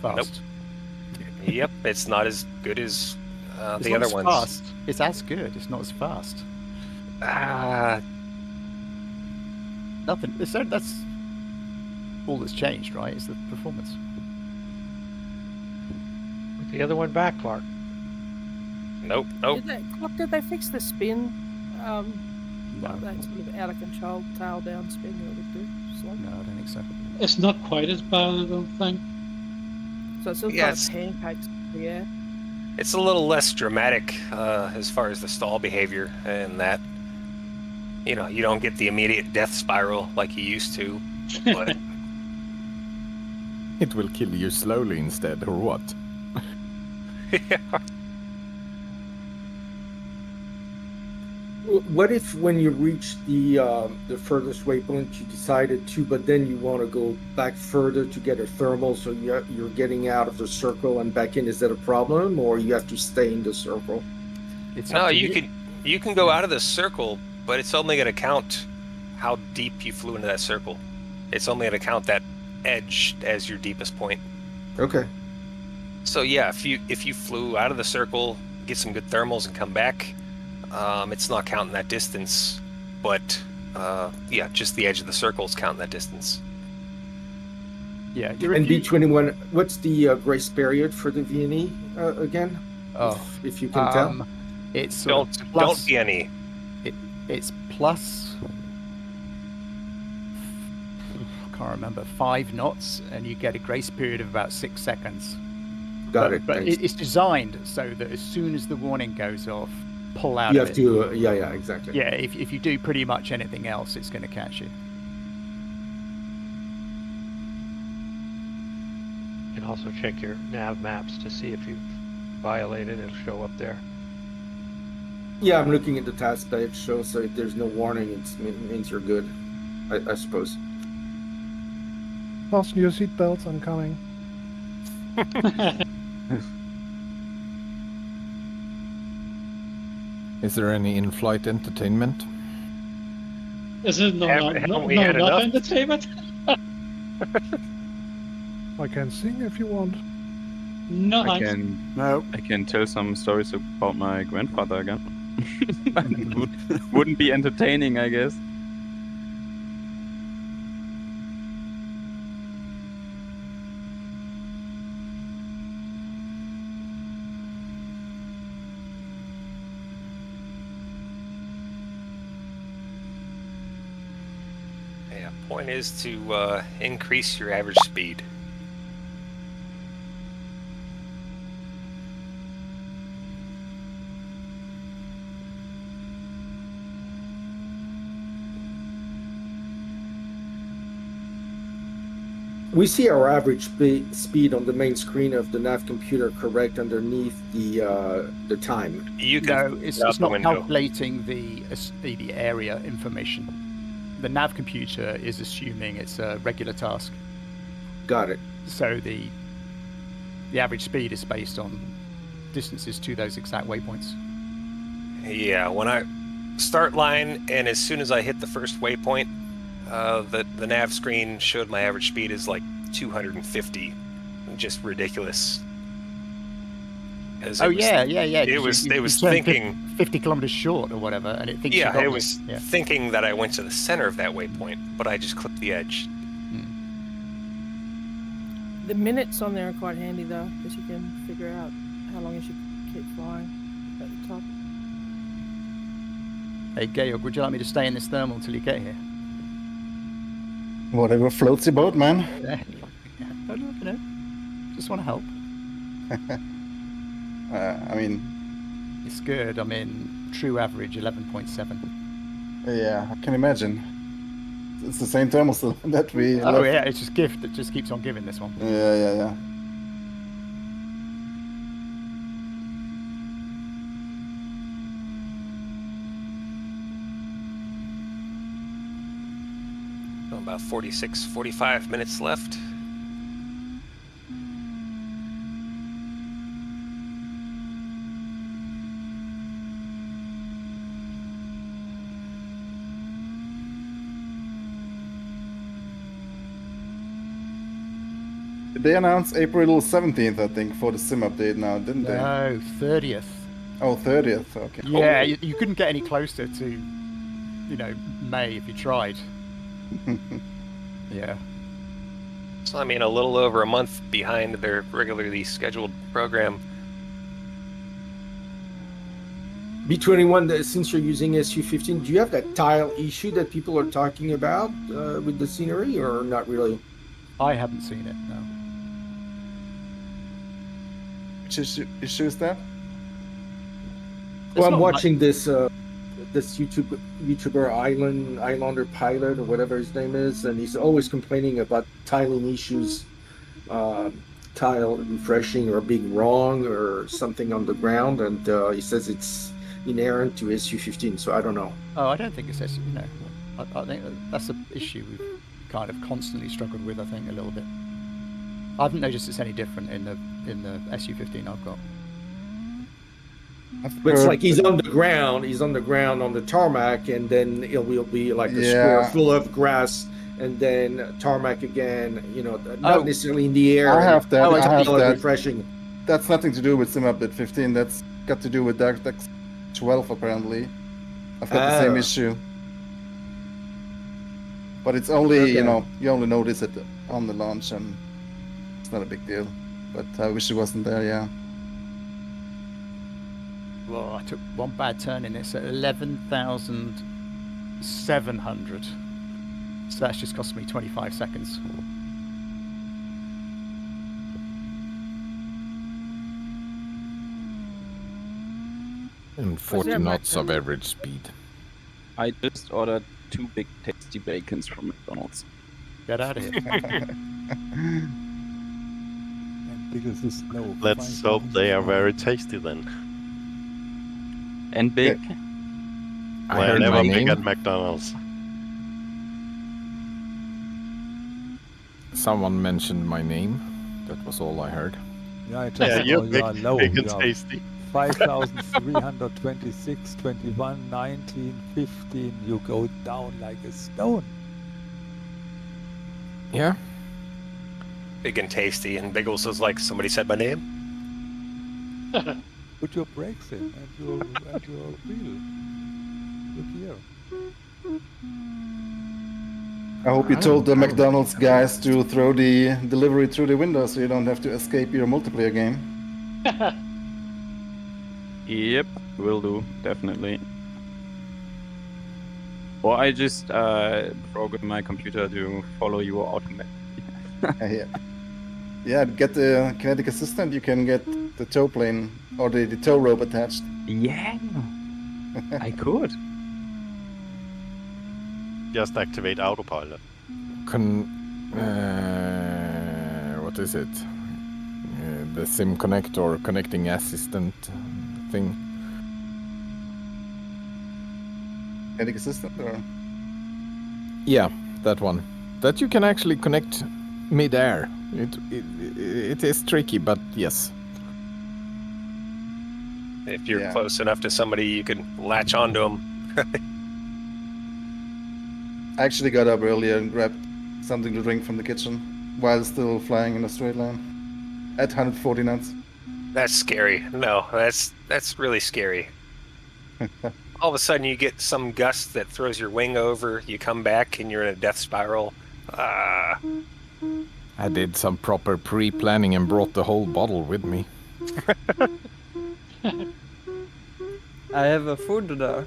fast. Nope. Yep, it's not as good as It's the not other as ones. Fast. It's as good. It's not as fast. Nothing. That's all that's changed, right? It's the performance. Put the other one back, Clark. Nope. Did they fix the spin? Like that sort of out of control tail down spin that it would do. Slow? No, I don't think so. It's not quite as bad, I don't think. So it's still kind of pancakes in the air. It's a little less dramatic as far as the stall behavior and that. You know, you don't get the immediate death spiral like you used to, but It will kill you slowly instead, or what? What if when you reach the furthest waypoint you decided to, but then you want to go back further to get a thermal, so you're getting out of the circle and back in? Is that a problem, or you have to stay in the circle? no, you can go out of the circle, but it's only going to count how deep you flew into that circle. It's only going to count that edge as your deepest point. Okay. So yeah, if you flew out of the circle, get some good thermals, and come back, it's not counting that distance. But yeah, just the edge of the circle is counting that distance. Yeah. And B21, what's the grace period for the VNE again? Oh, if you can tell. It's Don't VNE. It's plus. I can't remember, 5 knots, and you get a grace period of about 6 seconds. Got it. But Thanks. it's designed so that as soon as the warning goes off, pull out You of have it. to, yeah, exactly. Yeah, if you do pretty much anything else, it's going to catch you. You can also check your nav maps to see if you've violated. It'll show up there. Yeah, I'm looking at the task page, so if there's no warning, it means you're good, I suppose. Fasten your seatbelts, I'm coming. Is there any in-flight entertainment? Is it not enough? entertainment? I can sing if you want. Nice. I can tell some stories about my grandfather again. Wouldn't be entertaining, I guess. Yeah, point is to increase your average speed. We see our average speed on the main screen of the nav computer, correct, underneath the time. You can No, it's not calculating the area information. The nav computer is assuming it's a regular task. Got it. So the average speed is based on distances to those exact waypoints. Yeah, when I start line and as soon as I hit the first waypoint, the nav screen showed my average speed is like 250, just ridiculous. It was thinking 50 kilometers short or whatever, and it thinks it was thinking that I went to the center of that waypoint, but I just clipped the edge. The minutes on there are quite handy though, because you can figure out how long you should keep flying at the top. Hey Georg, would you like me to stay in this thermal until you get here? Whatever floats your boat, man. Yeah. No. Just want to help. I mean... It's good. I'm in true average 11.7. Yeah, I can imagine. It's the same thermal still that we... Oh yeah, it's just gift that just keeps on giving this one. Yeah. About 45 minutes left. They announced April 17th, I think, for the sim update now, didn't they? No, 30th. Oh, 30th, okay. Yeah, you couldn't get any closer to, May if you tried. Yeah. So I mean, a little over a month behind their regularly scheduled program. B21, since you're using SU-15, do you have that tile issue that people are talking about with the scenery, or not really? I haven't seen it, no. Which issue is that? Well, I'm watching this YouTuber Islander Pilot or whatever his name is, and he's always complaining about tiling issues, tile refreshing or being wrong or something on the ground, and he says it's inherent to SU-15. So I don't know. Oh, I don't think it's SU. I think that's an issue we've kind of constantly struggled with. I think a little bit. I haven't noticed it's any different in the SU-15 I've got. But it's like he's on the ground on the tarmac, and then it will be like a square full of grass, and then tarmac again, not necessarily in the air. I have that. I have that. Refreshing. That's nothing to do with Sim Update 15. That's got to do with DirectX 12, apparently. I've got the same issue. But it's only, you only notice it on the launch, and it's not a big deal. But I wish it wasn't there, yeah. Well, I took one bad turn in this at 11,700. So that's just cost me 25 seconds. And 40 knots of average speed. I just ordered 2 big tasty bacons from McDonald's. Get out of here. Let's hope they are very tasty then. And big. Well, never big at McDonald's. Someone mentioned my name. That was all I heard. Yeah, I just you're big and tasty. 5,326, 21, 19, 15. You go down like a stone. Yeah. Big and tasty, and Biggles was like, somebody said my name. Put your brakes in and your wheel. Look here. I hope you told the McDonald's guys to throw the delivery through the window so you don't have to escape your multiplayer game. Yep, will do, definitely. Or I just program my computer to follow you automatically. Yeah, get the kinetic assistant, you can get the tow plane or the tow rope attached. Yeah, I could. Just activate autopilot. what is it? The SIM connector connecting assistant thing. Kinetic assistant or? Yeah, that one. That you can actually connect mid-air. It is tricky, but yes. If you're close enough to somebody, you can latch onto them. I actually got up earlier and grabbed something to drink from the kitchen while still flying in a straight line at 140 knots. That's scary. No, that's really scary. All of a sudden, you get some gust that throws your wing over. You come back and you're in a death spiral. I did some proper pre-planning and brought the whole bottle with me. I have a food there.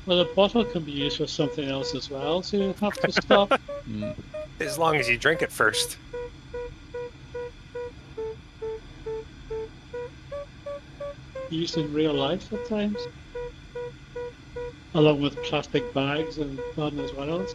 Well, the bottle can be used for something else as well, so you have to stop. As long as you drink it first. Used in real life at times. Along with plastic bags and God knows what else.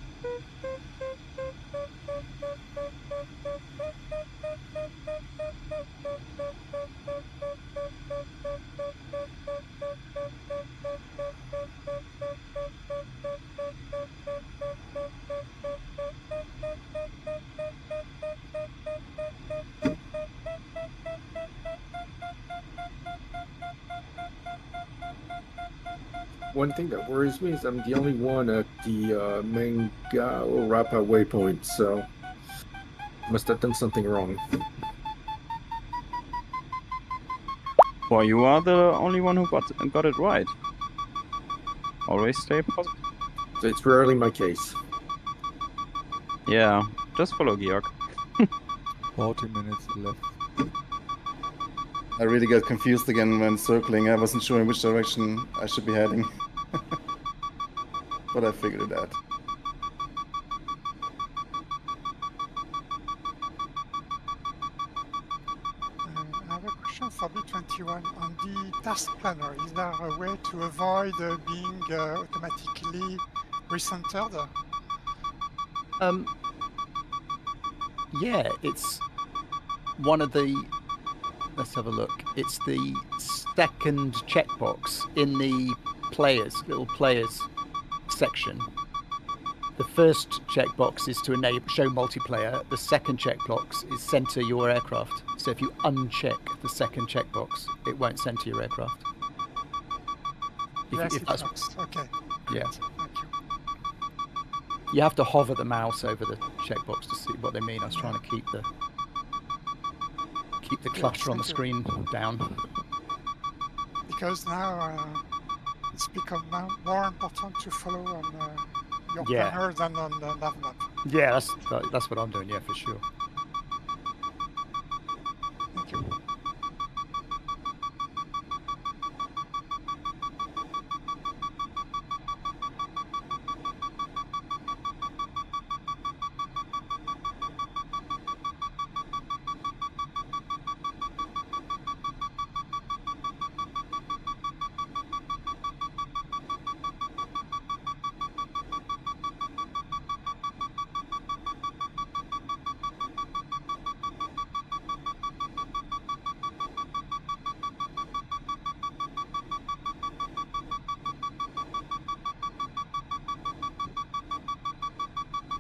One thing that worries me is I'm the only one at the Mangao Rapa waypoint, so must have done something wrong. Well, you are the only one who got it right. Always stay positive. It's rarely my case. Yeah, just follow Georg. 40 minutes left. I really got confused again when circling. I wasn't sure in which direction I should be heading. But I figured it out. I have a question for B21. On the task planner, is there a way to avoid being automatically recentered? Yeah, it's one of the... Let's have a look. It's the second checkbox in the little players section. The first checkbox is to enable show multiplayer. The second checkbox is center your aircraft. So if you uncheck the second checkbox, it won't center your aircraft. Yes, it works. Okay. Yeah. Thank you. You have to hover the mouse over the checkbox to see what they mean. I was trying to keep the clutter on the screen down. Because now it's become more important to follow on your Yeah. planner than on the nav map. Yeah, that's what I'm doing. Yeah, for sure. Thank you.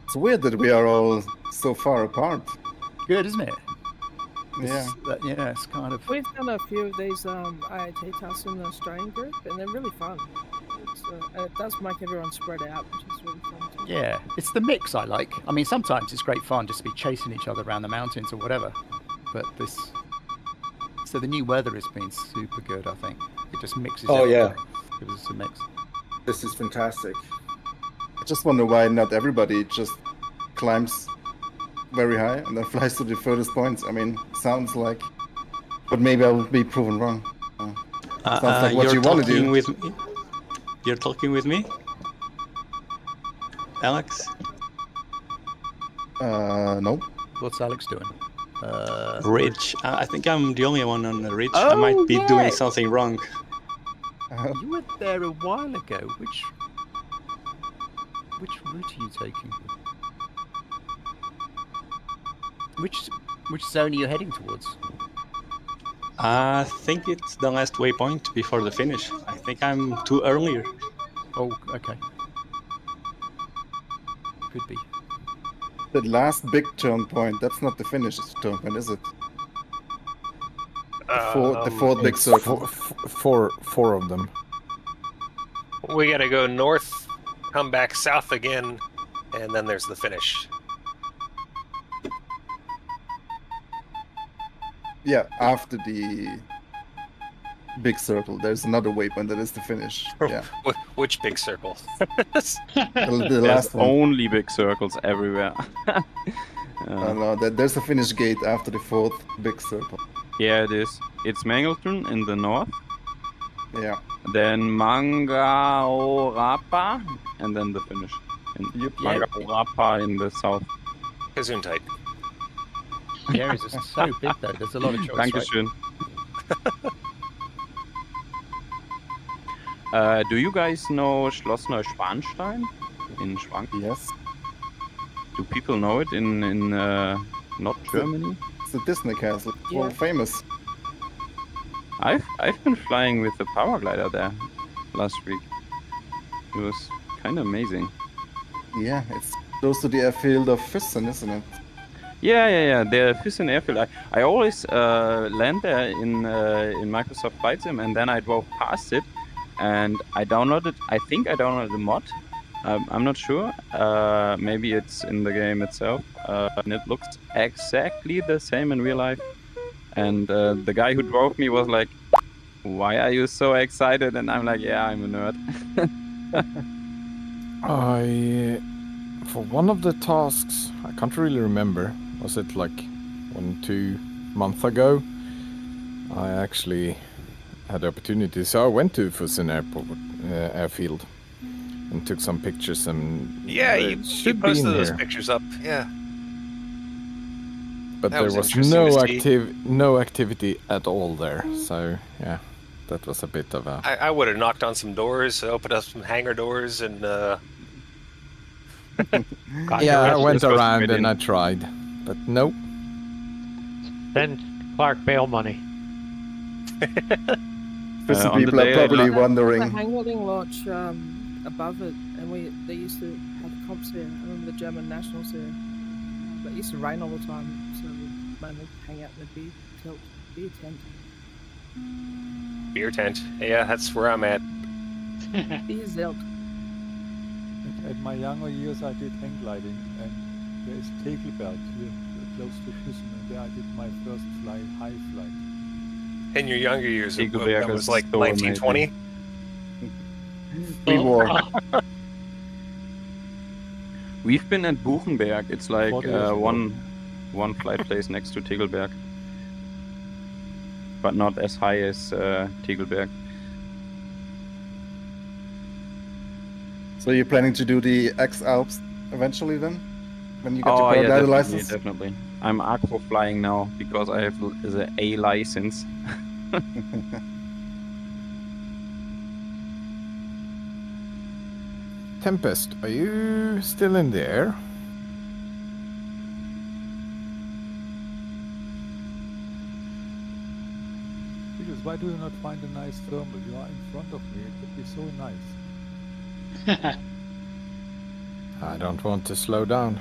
It's weird that we are all so far apart. Good, isn't it? Yeah. Yeah, it's kind of... We've done a few of these AAT tasks in the Australian group, and they're really fun. And it does make everyone spread out, which is really fun too. Yeah, it's the mix I like. I mean, sometimes it's great fun just to be chasing each other around the mountains or whatever. But this... So the new weather has been super good, I think. It just mixes everything. It was a mix. This is fantastic. I just wonder why not everybody just climbs very high and then flies to the furthest points. I mean, sounds like... But maybe I will be proven wrong. Sounds like what you want to do. You're talking with me? Alex? No. What's Alex doing? Ridge. I think I'm the only one on the ridge. I might be doing something wrong. You were there a while ago. Which route are you taking? Which zone are you heading towards? I think it's the last waypoint before the finish. I think I'm too earlier. Oh, okay. Could be. The last big turn point, that's not the finish turn point, is it? The fourth big circle. Four of them. We gotta go north, come back south again, and then there's the finish. Yeah, after the big circle, there's another waypoint that is the finish. Yeah. Which big circle? The last There's one. only big circles everywhere. No, there's a finish gate after the fourth big circle. Yeah, it is. It's Mangleton in the north. Yeah. Then Mangaorapa, and then the finish. Yep. Mangaorapa in the south. Gesundheit. The areas are so big though, there's a lot of choice, Dankeschön. Do you guys know Schloss Neuschwanstein in Schwank? Yes. Do people know it in not Germany? It's a Disney castle. It's Yeah. world famous. I've been flying with the power glider there last week. It was kind of amazing. Yeah, it's close to the airfield of Füssen, isn't it? Yeah. The Füssen airfield. I always land there in Microsoft Flight Sim, and then I drove past it, and I think I downloaded the mod. I'm not sure. Maybe it's in the game itself, and it looks exactly the same in real life. And the guy who drove me was like, "Why are you so excited?" And I'm like, "Yeah, I'm a nerd." For one of the tasks, I can't really remember. Was it like 1-2 months ago? I actually had the opportunity, so I went to Füssen airfield and took some pictures. And Yeah, you posted those pictures up. Yeah. But That there was was interesting to no activity at all there. So yeah, that was a bit of a. I would have knocked on some doors, opened up some hangar doors, and I went around and I tried, but nope. Send Clark bail money. Füssen people are probably wondering. The hanging lodge above it, and they used to have comps here. I remember the German nationals here. But it used to rain all the time, so we'd mainly hang out in the beer tent. beer tent. Yeah, that's where I'm at. Beer zelt. At my younger years, I did hang gliding, and there is Tegelberg here, close to Füssen, and there I did my first high flight. In your younger years, Tegelberg that was is like so 1920. Pre-war. We've been at Buchenberg. It's like one flight place next to Tegelberg, but not as high as Tegelberg. So you're planning to do the X-Alps eventually then? When you get Oh your yeah, paraglider definitely, license? definitely. I'm acro flying now because I have the A license. Tempest, are you still in the air? Because why do you not find a nice thermal? You are in front of me. It would be so nice. I don't want to slow down.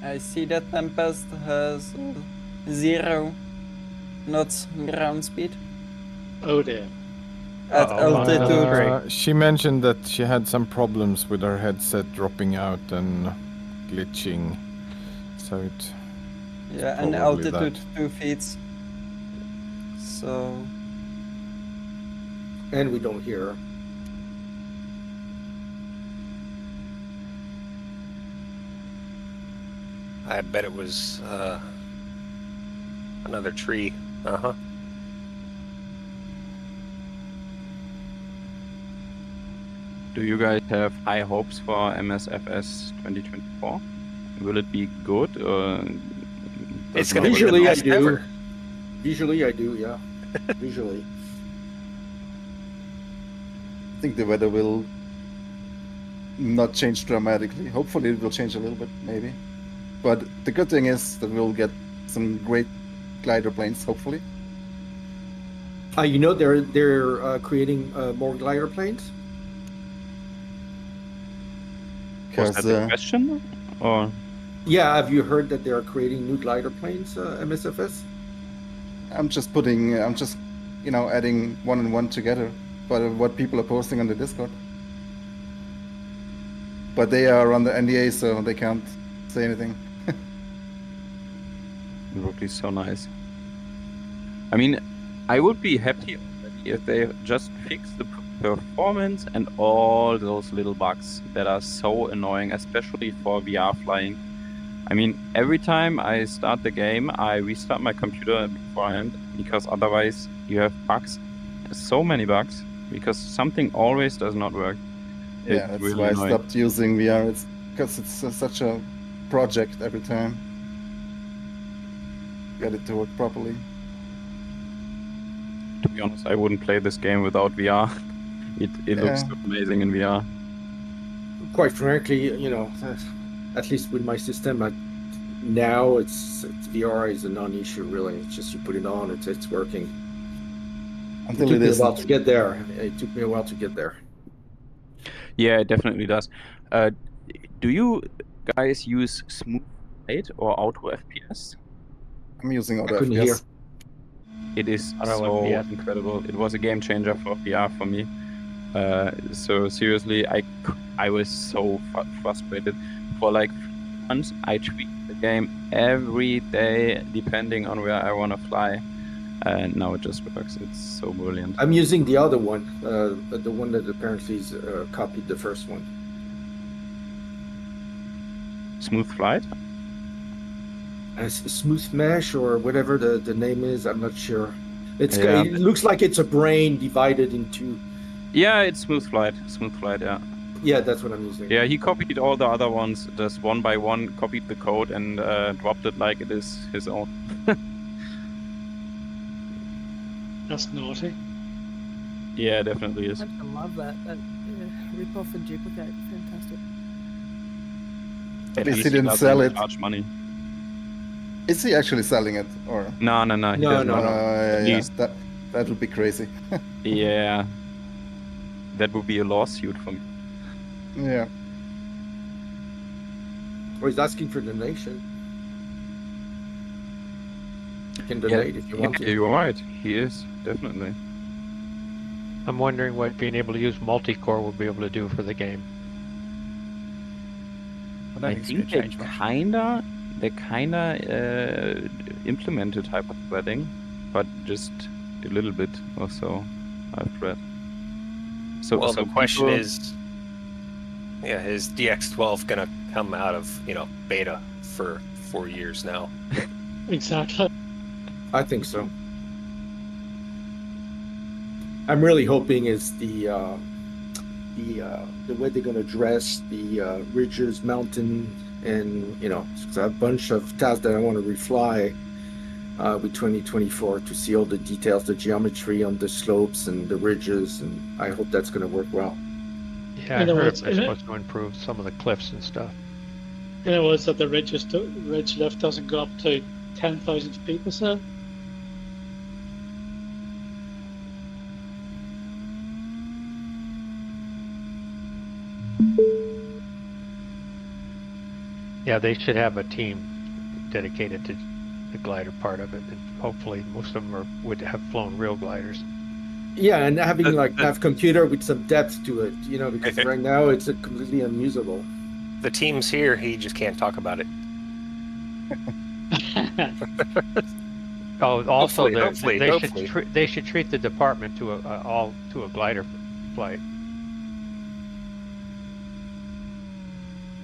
I see that Tempest has 0 knots ground speed. Oh dear. At altitude. She mentioned that she had some problems with her headset dropping out and glitching. So it. Yeah, and probably altitude that. 2 feet. So. And we don't hear her. I bet it was another tree. Uh-huh. Do you guys have high hopes for MSFS 2024? Will it be good or? It's gonna be the Visually, I best do. ever. Visually, I do. Yeah. Visually. I think the weather will not change dramatically. Hopefully it will change a little bit, maybe. But the good thing is that we'll get some great glider planes, hopefully. You know they're creating more glider planes. Was that the question? Or Yeah, have you heard that they are creating new glider planes, MSFS? I'm just, adding one and one together. But what people are posting on the Discord. But they are on the NDA, so they can't say anything. it would be so nice. I mean, I would be happy if they just fix the performance and all those little bugs that are so annoying, especially for VR flying. I mean, every time I start the game, I restart my computer beforehand, because otherwise you have bugs, so many bugs, because something always does not work. Yeah, that's really why annoying. I stopped using VR. It's because it's such a project every time. Get it to work properly. To be honest, I wouldn't play this game without VR. It looks so amazing in VR. Quite frankly, at least with my system, now it's VR is a non-issue really. It's just you put it on, it's working. Until it took me a while to get there. It took me a while to get there. Yeah, it definitely does. Do you guys use smooth flight or auto FPS? I'm using auto I couldn't FPS. hear. It is so incredible. It was a game changer for VR for me. So seriously, I was so frustrated. For like months, I tweak the game every day, depending on where I want to fly. And now it just works. It's so brilliant. I'm using the other one, the one that apparently is, copied the first one. Smooth flight? Smooth mesh or whatever the name is, I'm not sure. It looks like it's a brain divided into. Yeah, it's smooth flight. Smooth flight, yeah. Yeah, that's what I'm using. Yeah, he copied all the other ones, just one by one, copied the code and dropped it like it is his own. That's naughty. Yeah, it definitely is. I love that. Rip off and duplicate. Fantastic. At least he didn't sell it. Charge money. Is he actually selling it, or? No. He doesn't. Yeah, that would be crazy. Yeah. That would be a lawsuit for me. Yeah. Or he's asking for donation. You can donate if you want to. You're right. He is, definitely. I'm wondering what being able to use multi-core will be able to do for the game. I think they kinda implemented hyper-threading, but just a little bit or so, I've read. So the question is, is DX12 gonna come out of beta for 4 years now? Exactly. I think so. I'm really hoping is the way they're going to address the ridges, mountain, and cause I have a bunch of tasks that I want to refly with 2024 to see all the details, the geometry on the slopes and the ridges, and I hope that's going to work well. Yeah, I heard they're supposed to improve some of the cliffs and stuff. Was that the ridge lift doesn't go up to 10,000 feet or so? Yeah, they should have a team dedicated to the glider part of it, and hopefully most of them would have flown real gliders. Yeah, and having have computer with some depth to it, because right now it's completely unusable. The team's here, he just can't talk about it. Also, hopefully. They should treat the department to a glider flight.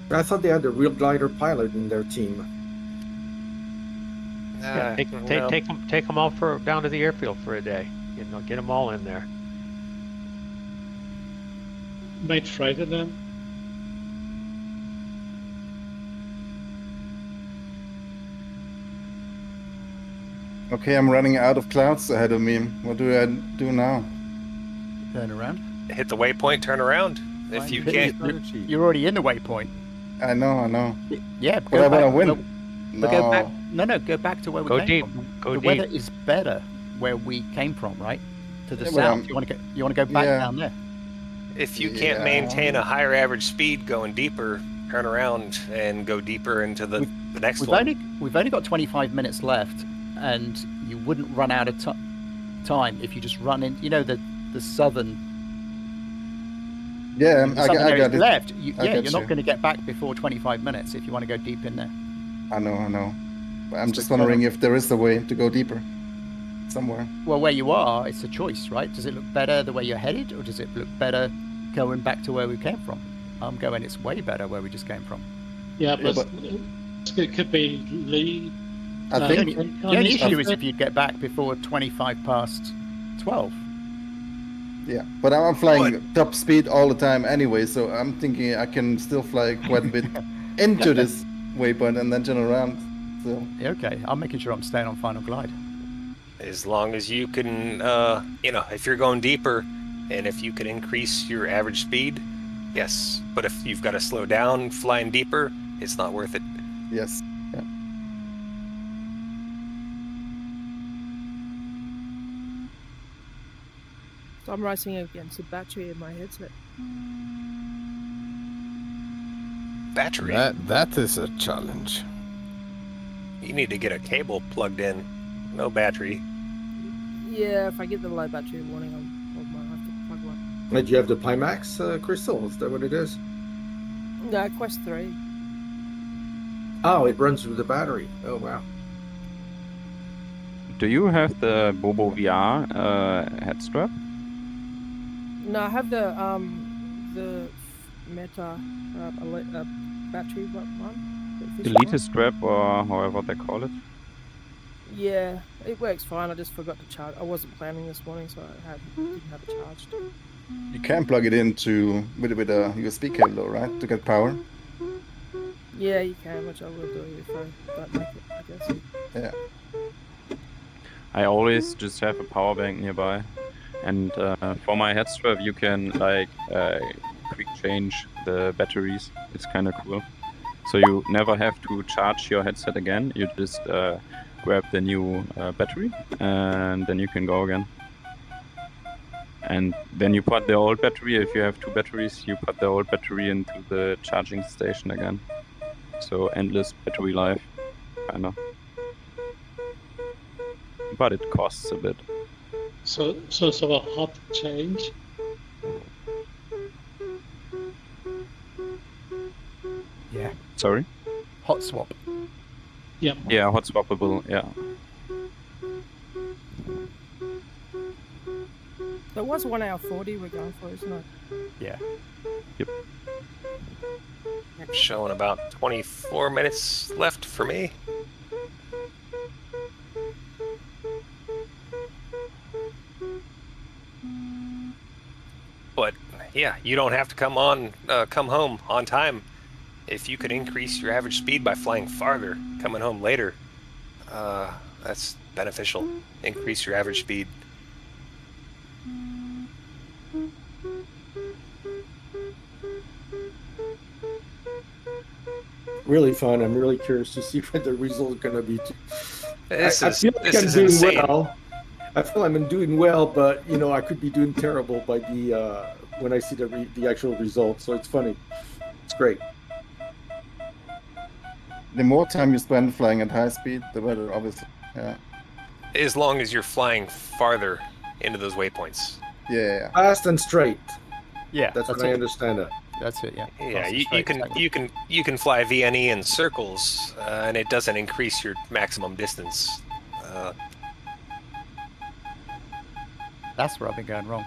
I thought they had a real glider pilot in their team. Yeah, take them all down to the airfield for a day. Get them all in there. Might frighten them. Okay, I'm running out of clouds ahead of me. What do I do now? Turn around. Hit the waypoint, turn around. If you can't... You're already in the waypoint. I know. Yeah, But go I back. wanna win. But go back. No, go back to where we Go came deep. from. Go the deep. weather is better where we came from, right? To the Yeah, but, south. You want to go back yeah. down there? If you can't maintain a higher average speed going deeper, turn around and go deeper into the next one. We've only got 25 minutes left, and you wouldn't run out of time if you just run in. You know the southern. Yeah, the I southern areas got it. left. I You're got not you. going to get back before 25 minutes if you want to go deep in there. I know. But I'm So just kind wondering of- if there is a way to go deeper somewhere. Well, where you are, it's a choice, right? Does it look better the way you're headed, or does it look better going back to where we came from? I'm going, it's way better where we just came from. Yeah, but it could be Lee. I think The only issue is if you get back before 25 past 12. Yeah, but I'm flying top speed all the time anyway, so I'm thinking I can still fly quite a bit into this waypoint and then turn around. So Okay, I'm making sure I'm staying on final glide. As long as you can, if you're going deeper, and if you can increase your average speed, yes. But if you've got to slow down flying deeper, it's not worth it. yes, yeah. So I'm racing against the battery in my headset. Battery. That is a challenge. You need to get a cable plugged in. No battery. Yeah, if I get the low battery warning, I might have to plug one. Did you have the Pimax crystal? Is that what it is? No, Quest 3. Oh, it runs with the battery. Oh, wow. Do you have the Bobo VR head strap? No, I have the Meta battery one. the fish Elite one. strap, or however they call it. Yeah, it works fine. I just forgot to charge. I wasn't planning this morning, so I didn't have it charged. You can plug it into with a USB cable, though, right, to get power. Yeah, you can, which I will do if I don't make it, I guess. Yeah. I always just have a power bank nearby, and for my head strap you can quick change the batteries. It's kind of cool. So you never have to charge your headset again. You just grab the new battery, and then you can go again. And then you put the old battery. If you have two batteries, you put the old battery into the charging station again. So endless battery life, kinda. But it costs a bit. So a hot change. Yeah. Sorry? Hot swap. Yep. Yeah, hot swappable, yeah. So it was 1 hour 40 we're going for, isn't it? Yeah. Yep. Showing about 24 minutes left for me. But yeah, you don't have to come home on time. If you could increase your average speed by flying farther, coming home later, that's beneficial. Increase your average speed. Really fun. I'm really curious to see what the result is going to be. I This feel like I'm is doing insane. well. I feel I'm doing well, but I could be doing terrible by the when I see the actual results. So it's funny. It's great. The more time you spend flying at high speed, the better, obviously. Yeah. As long as you're flying farther into those waypoints. Yeah. Fast and straight. Yeah, that's what I understand it. That's it. Yeah. Yeah, you can fly VNE in circles, and it doesn't increase your maximum distance. That's where I've been going wrong.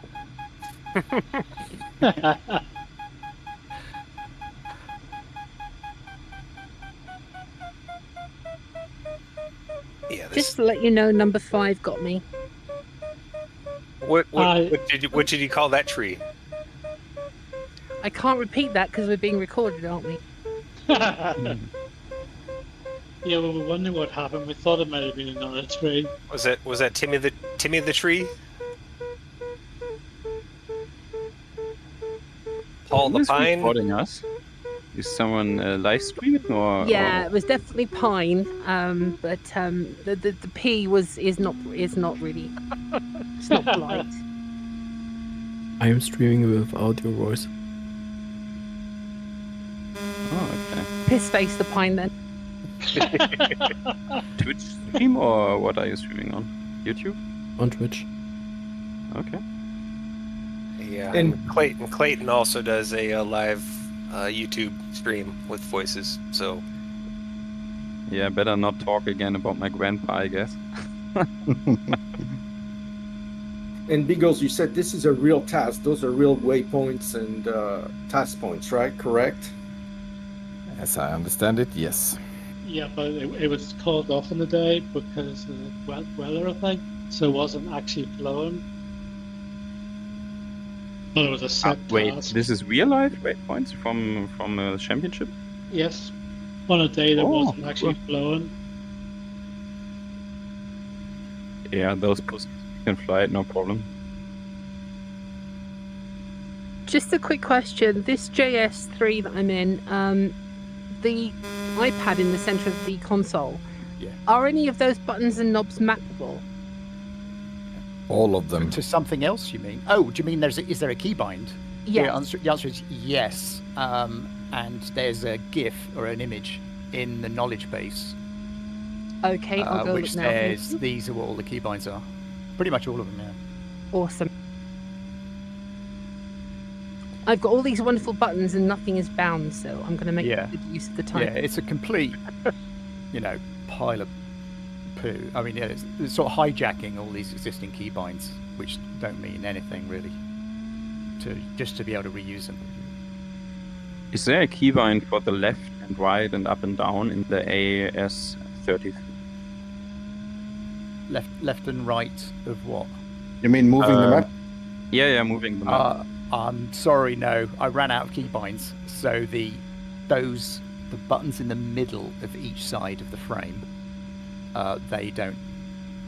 Yeah. Just to let you know, number 5 got me. What did you call that tree? I can't repeat that because we're being recorded, aren't we? Yeah, we were wondering what happened. We thought it might have been another tree. Was that Timmy the tree? Paul the Who's pine? recording us? Is someone live streaming or? Yeah, or... it was definitely Pine, but the P is not really. It's not polite. I am streaming without your voice. Oh, okay. Piss face the Pine then. Twitch stream or what are you streaming on? YouTube? On Twitch. Okay. Yeah, and Clayton also does a live YouTube stream with voices, so... Yeah, better not talk again about my grandpa, I guess. And Beagles, you said this is a real task. Those are real waypoints and task points, right? Correct? As I understand it, yes. Yeah, but it was called off in the day because of the weather, I think. So it wasn't actually flown. But it was a set wait, task. this is real life waypoints from a championship? Yes. On a day that wasn't actually flown. Yeah, those pussies can fly it, no problem. Just a quick question. This JS3 that I'm in, the iPad in the center of the console, are any of those buttons and knobs mappable? All of them. To something else, you mean? Oh, do you mean is there a keybind? Yeah. The answer is yes. And there's a GIF or an image in the knowledge base. Okay, I'll go which look now. says these are what all the keybinds are. Pretty much all of them, yeah. Awesome. I've got all these wonderful buttons and nothing is bound, so I'm going to make good use of the time. Yeah, it's a complete, pile of poo. I mean, yeah, it's sort of hijacking all these existing keybinds, which don't mean anything really, just to be able to reuse them. Is there a keybind for the left and right and up and down in the AS33? Left and right of what? You mean moving the map? Yeah, moving the map. I'm sorry, no. I ran out of keybinds, so the buttons in the middle of each side of the frame, they don't.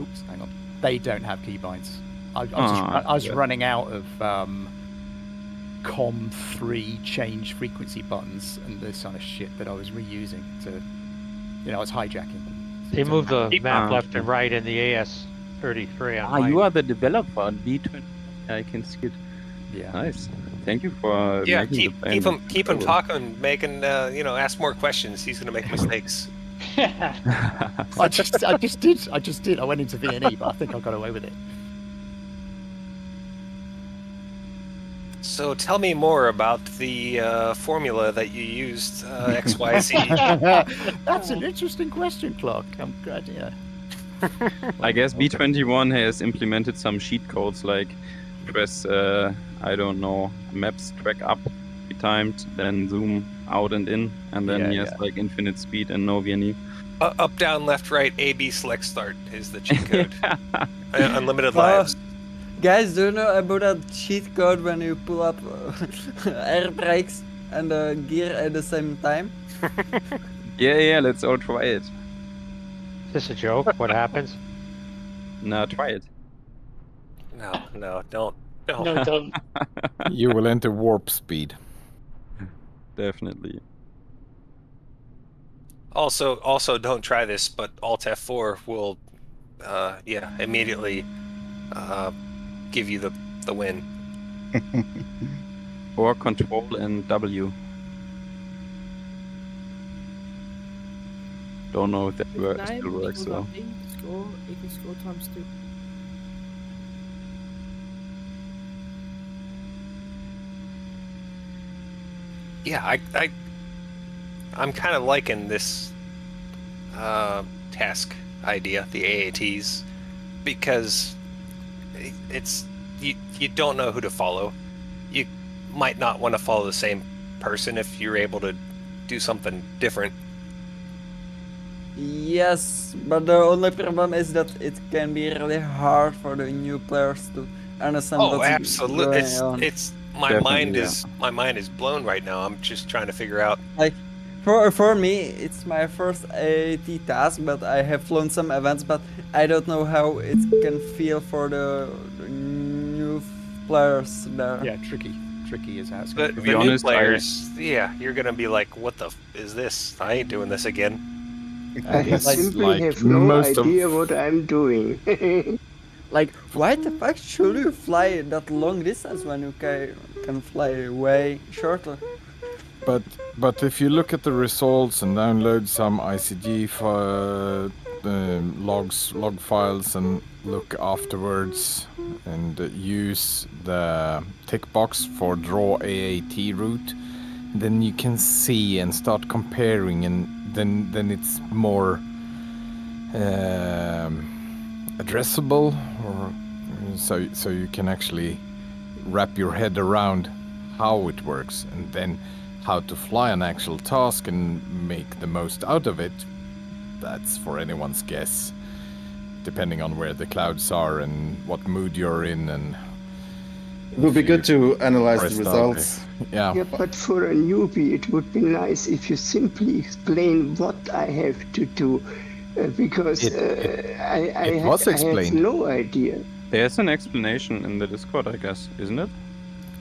Oops, hang on. They don't have keybinds. I was running out of COM3 change frequency buttons and this kind of shit that I was reusing to, I was hijacking. They moved the map left and right in the AS33 on you are the developer on B20. I can see it. Yeah. Nice. Thank you for keep him talking, making ask more questions. He's gonna make mistakes. I just did. I went into VNE, but I think I got away with it. So tell me more about the formula that you used, XYZ. That's an interesting question, Clark. I'm glad, I guess B21 has implemented some cheat codes like press, I don't know, maps track up 3 times, then zoom out and in, and then like infinite speed and no VNE. Up, down, left, right, A, B, select, start is the cheat code. Unlimited lives. Guys, do you know about that cheat code when you pull up air brakes and gear at the same time? Yeah, let's all try it. Is this a joke? What happens? No, try it. No, don't. No, don't. You will enter warp speed. Definitely. Also, don't try this, but Alt F4 will, immediately give you the win. Or Control and W. Don't know if that still works though. You can score times 2. Yeah, I'm kind of liking this task idea, the AATs, because it's you don't know who to follow. You might not want to follow the same person if you're able to do something different. Yes, but the only problem is that it can be really hard for the new players to understand what's absolutely. going on. It's my mind is blown right now. I'm just trying to figure out. Like, for me, it's my first AAT task, but I have flown some events, but I don't know how it can feel for the new players there. Yeah, tricky. tricky as how it's But going the to be. new players, yeah, you're gonna be like, "What the is this? I ain't doing this again." I simply have no idea what I'm doing. Like, why the fuck should you fly that long distance when you can fly way shorter? But if you look at the results and download some ICG log files and look afterwards and use the tick box for draw AAT route, then you can see and start comparing, and then it's more addressable, or so you can actually wrap your head around how it works, and then how to fly an actual task and make the most out of it. That's for anyone's guess, depending on where the clouds are and what mood you're in, and it would be good to analyze the results. Yeah. But for a newbie, it would be nice if you simply explain what I have to do, because I have no idea. There's an explanation in the Discord, I guess, isn't it?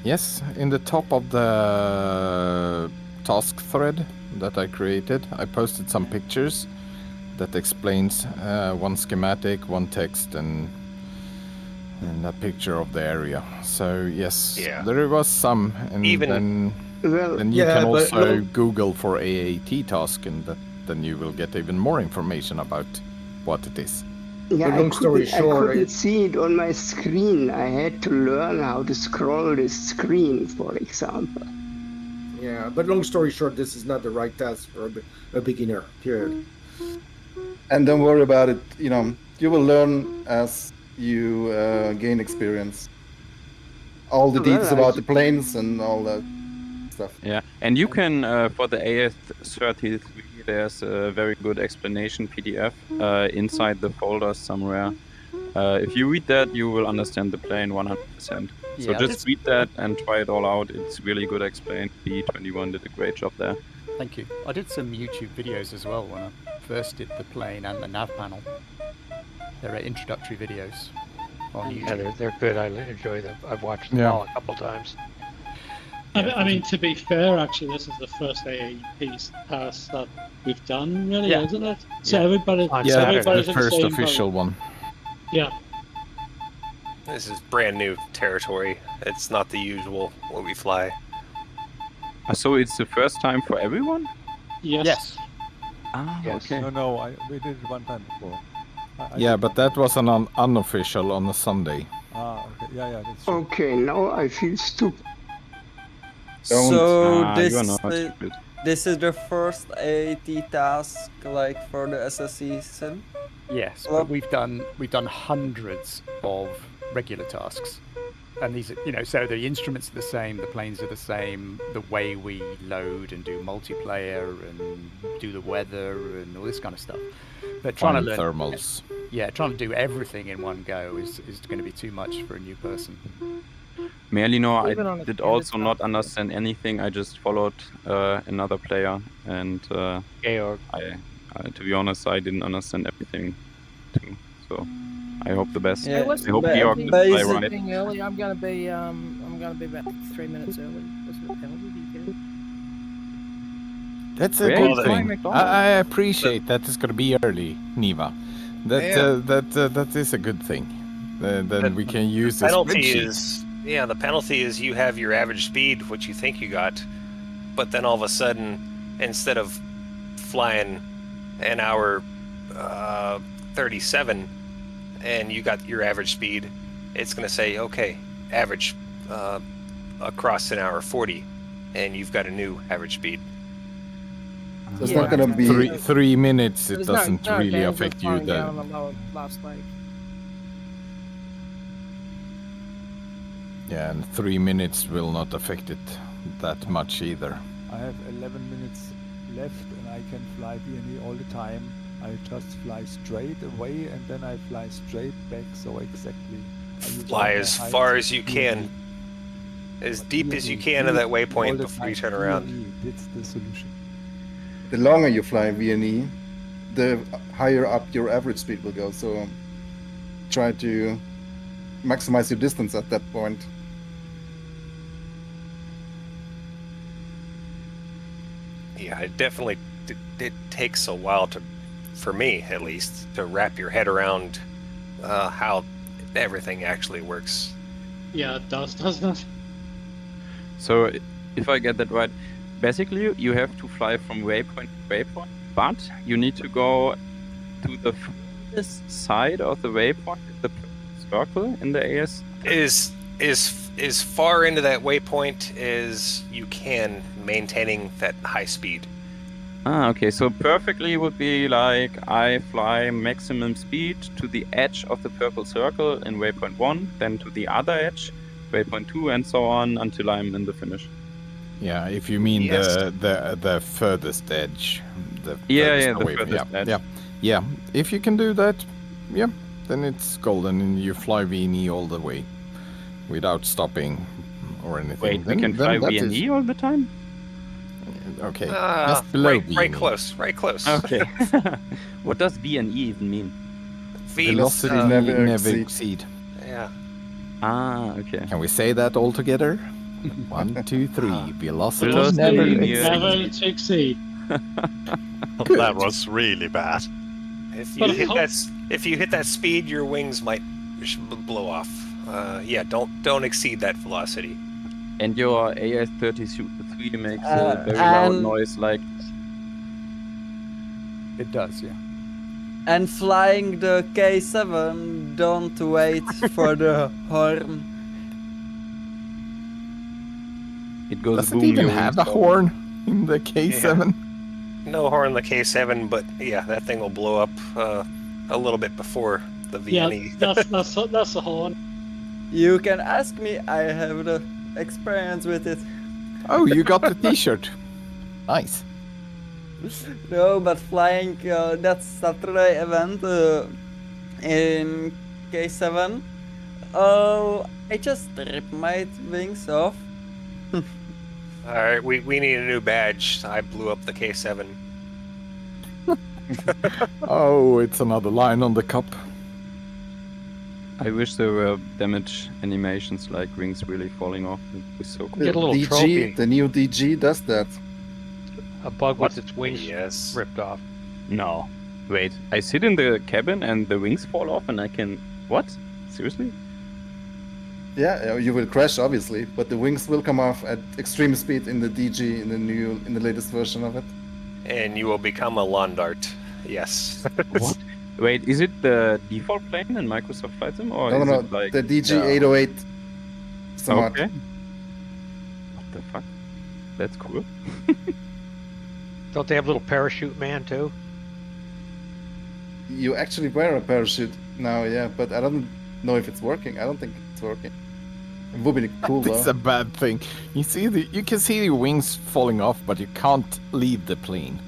Yes, in the top of the task thread that I created, I posted some pictures that explains one schematic, one text, and a picture of the area. So yes, there was some, and then you can also Google for AAT task, and then you will get even more information about what it is. Yeah, I couldn't see it on my screen. I had to learn how to scroll the screen, for example. Yeah, but long story short, this is not the right task for a beginner, period. And don't worry about it. You will learn as you gain experience. All the details about the planes and all that stuff. Yeah, and you can, for the AS33, there's a very good explanation PDF inside the folder somewhere. If you read that, you will understand the plane 100%. So just read that and try it all out. It's really good explained. B21 did a great job there. Thank you. I did some YouTube videos as well when I first did the plane and the nav panel. There are introductory videos on YouTube. Yeah, they're good. I enjoy them. I've watched them all a couple times. I mean, to be fair, actually, this is the first AAP task that we've done, really, isn't it? So everybody's the first official one. Yeah. This is brand new territory. It's not the usual what we fly. So it's the first time for everyone? Yes. Ah, yes. okay. No, we did it one time before. Yeah, but that was an unofficial on a Sunday. Ah, okay. Yeah, that's true. Okay, now I feel stupid. So this is the first AAT task, like, for the SSE sim? Yes, but we've done hundreds of regular tasks, and these are, so the instruments are the same, the planes are the same, the way we load and do multiplayer and do the weather and all this kind of stuff. But trying to learn thermals. Yeah, trying to do everything in one go is going to be too much for a new person. Merlino, I did also not understand anything. I just followed another player, and Georg. To be honest, I didn't understand everything too. So I hope the best. Yeah. I hope Georg can play right. Early. I'm gonna be about 3 minutes early. Was it a penalty? That's a good thing. I appreciate that it's gonna be early, Niva. That is a good thing. Then we can use this spreadsheet. The penalty is you have your average speed, which you think you got, but then all of a sudden, instead of flying an hour 37, and you got your average speed, it's going to say, okay, average across an hour 40, and you've got a new average speed. So it's not going to be 3 minutes. It doesn't really affect you then. Yeah, and 3 minutes will not affect it that much either. I have 11 minutes left and I can fly VNE all the time. I just fly straight away and then I fly straight back, so exactly. Fly as far as you can. As deep as you can to that waypoint before you turn around. That's the solution. The longer you fly VNE, the higher up your average speed will go, so try to maximize your distance at that point. it definitely it takes a while for me at least, to wrap your head around how everything actually works. Yeah, it does, doesn't it? So, if I get that right, basically you have to fly from waypoint to waypoint, but you need to go to the furthest side of the waypoint, the circle in the AS. Is far into that waypoint as you can, maintaining that high speed. Ah, okay. So perfectly would be like I fly maximum speed to the edge of the purple circle in waypoint 1, then to the other edge, waypoint 2, and so on until I'm in the finish. Yeah, if you mean Yes. the furthest edge. The Yeah, furthest the away. furthest edge. Yeah. If you can do that, yeah, then it's golden and you fly VNE all the way without stopping or anything. Wait, then, we can fly then that VNE is- all the time? Okay, just below right VNE. close, right close. Okay. What does VNE even mean? Velocity never never exceed. exceed. Yeah. Ah, okay. Can we say that all together? 1, 2, 3. Velocity Velocity never never exceed. Never to exceed. That was really bad. If you hit that speed, your wings might blow off. Yeah, don't exceed that velocity. And your AS-33 makes a very loud and- noise like... It does, yeah. And flying the K7, don't wait for the horn. It goes Does it boom. even your have wings a go. horn in the K7? No horn in the K7, but yeah, that thing will blow up a little bit before the Yeah, VNE. that's the horn. You can ask me, I have the experience with it. Oh, you got the t-shirt. Nice. No, but flying that Saturday event in K7, I just ripped my wings off. Alright, we need a new badge. I blew up the K7. Oh, it's another line on the cup. I wish there were damage animations like wings really falling off. It was so cool. Get a little DG, trophy. the new DG does that. A bug What? with its wings Yes. ripped off. No. Wait, I sit in the cabin and the wings fall off and I can... What? Seriously? Yeah, you will crash obviously, but the wings will come off at extreme speed in the DG in the latest version of it. And you will become a lawn dart. Yes. What? Wait, is it the default plane in Microsoft Flight Sim? Or No, is no, it like... the DG Yeah. 808 somewhat. Okay. What the fuck? That's cool. Don't they have a little parachute man too? You actually wear a parachute now, yeah, but I don't know if it's working. I don't think it's working. It would be cool It's though. a bad thing. You can see the wings falling off, but you can't leave the plane.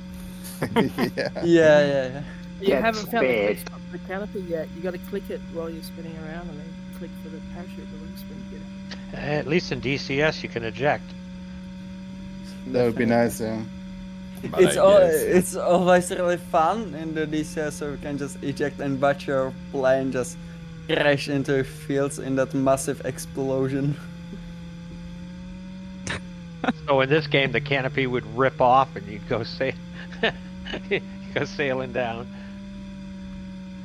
Yeah. Yeah. You That's haven't found the bad. place of the canopy yet. You got to click it while you're spinning around, and then click for the parachute. The wing spin. Get it. At least in DCS you can eject. That would be nice, yeah. But It's I guess- it's always really fun in the DCS, so you can just eject and watch your plane just crash into fields in that massive explosion. So in this game the canopy would rip off and you'd go go sailing down.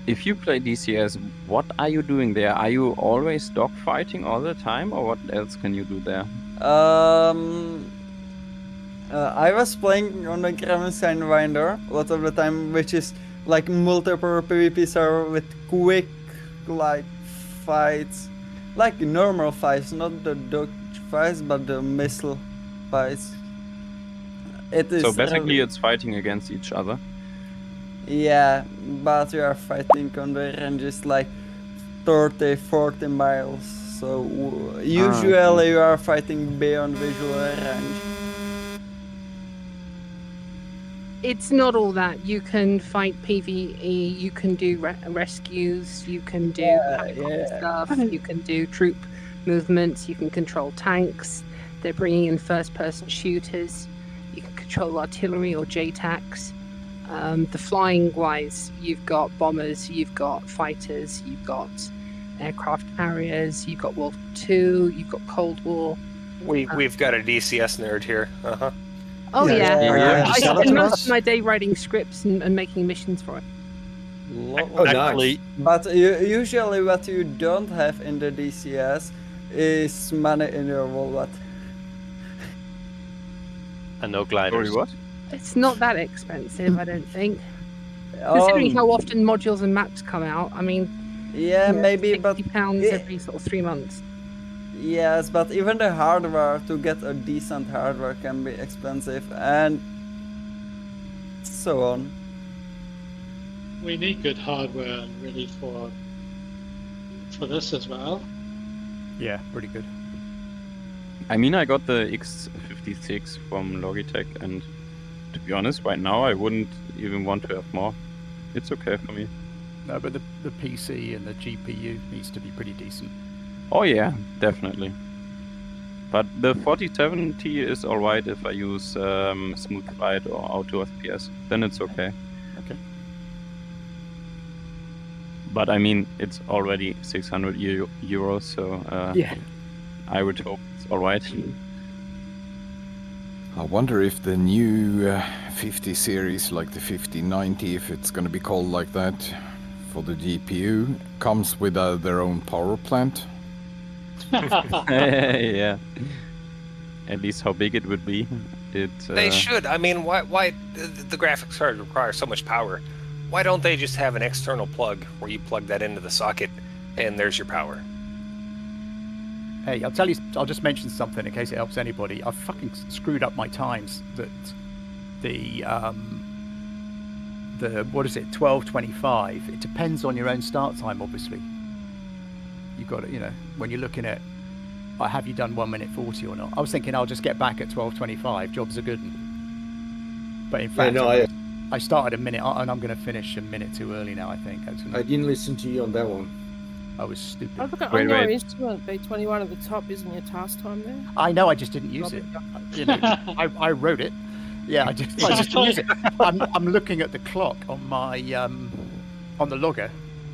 If you play DCS, what are you doing there? Are you always dogfighting all the time, or what else can you do there? I was playing on the Gravenstein Winder a lot of the time, which is like multiple PvP server with quick like fights, like normal fights, not the dog fights, but the missile fights. It is So basically really- it's fighting against each other. yeah, but we are fighting on the ranges like 30-40 miles. So usually you are fighting beyond visual range. It's not all that. You can fight PvE, you can do rescues, you can do helicopter stuff, you can do troop movements, you can control tanks. They're bringing in first-person shooters. You can control artillery or JTACs. The flying-wise, you've got bombers, you've got fighters, you've got aircraft carriers, you've got World War II, you've got Cold War. We've got a DCS nerd here. Uh-huh. Oh yeah, Yeah. I spend most of my day writing scripts and making missions for it. Oh, nice. But usually what you don't have in the DCS is money in your wallet. And no gliders. Sorry, what? It's not that expensive, I don't think. Considering how often modules and maps come out, I mean, Yeah, maybe, but £60 every sort of 3 months. Yes, but even the hardware, to get a decent hardware, can be expensive, and so on. We need good hardware really for this as well. Yeah, pretty good. I mean, I got the X56 from Logitech, and to be honest, right now I wouldn't even want to have more. It's okay for me. No, but the PC and the GPU needs to be pretty decent. Oh yeah, definitely. But the 4070 is alright if I use Smooth Flight or Auto FPS. Then it's okay. Okay. But I mean, it's already 600 euros, so yeah. I would hope it's alright. I wonder if the new 50 series, like the 5090, if it's going to be called like that, for the GPU, comes with their own power plant. Yeah. At least how big it would be. They should. I mean, why the graphics card requires so much power? Why don't they just have an external plug where you plug that into the socket and there's your power? Hey, I'll just mention something in case it helps anybody. I fucking screwed up my times. That the what is it, 12:25? It depends on your own start time, obviously. You've got to, when you're looking at, have you done 1 minute 40 or not? I was thinking I'll just get back at 12:25. Jobs are good. But in fact, I started a minute, and I'm going to finish a minute too early now, I think. I didn't listen to you on that one. I was stupid. Oh, look at on your instrument, B21 at the top, isn't your task time there? I know, I just didn't use it. I wrote it. Yeah, I just didn't use it. I'm looking at the clock on my on the logger,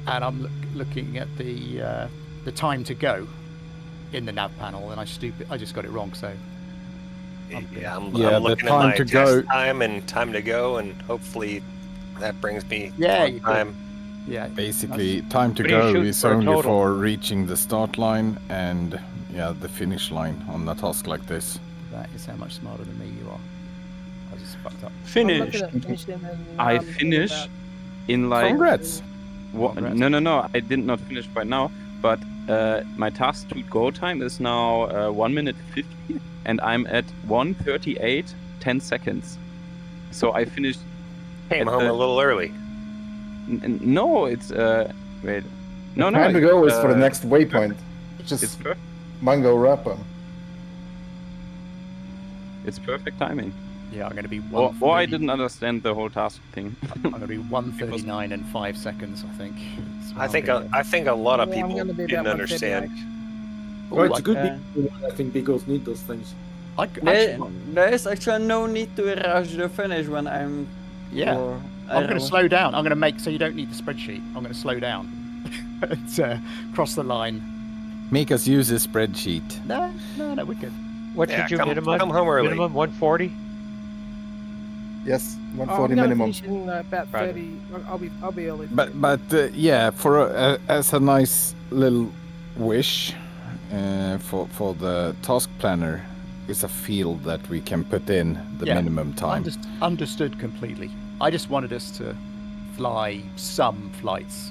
and I'm looking at the time to go in the nav panel, and I just got it wrong. So I'm looking at my test time and time to go, and hopefully that brings me time. Yeah, basically time to go is only for reaching the start line and the finish line on a task like this. That is how much smarter than me you are. I just fucked up. Finish. I finish in like. Congrats. No, I did not finish right now. But my task to go time is now 1 minute 50, and I'm at 1:38 10 seconds. So I finished. Came home a little early. No, it's wait. No, time to go is for the next waypoint. It's Mango Rapper. It's perfect timing. Yeah, I'm going to be or I didn't understand the whole task thing. I'm going to be 1:39 and 5 seconds, I think. I think a lot of people didn't understand. Well, it's a good I think Beagles need those things. There is actually no need to rush the finish when I'm. Yeah. I'm going to slow down. I'm going to make so you don't need the spreadsheet. I'm going to slow down. Cross the line. Make us use a spreadsheet. No, we're good. What did you minimum? Come home early. Minimum 140. Yes, 140 I'm minimum. Finish in about 30. I'll be early. But as a nice little wish for the task planner, is a field that we can put in the minimum time. Understood completely. I just wanted us to fly some flights,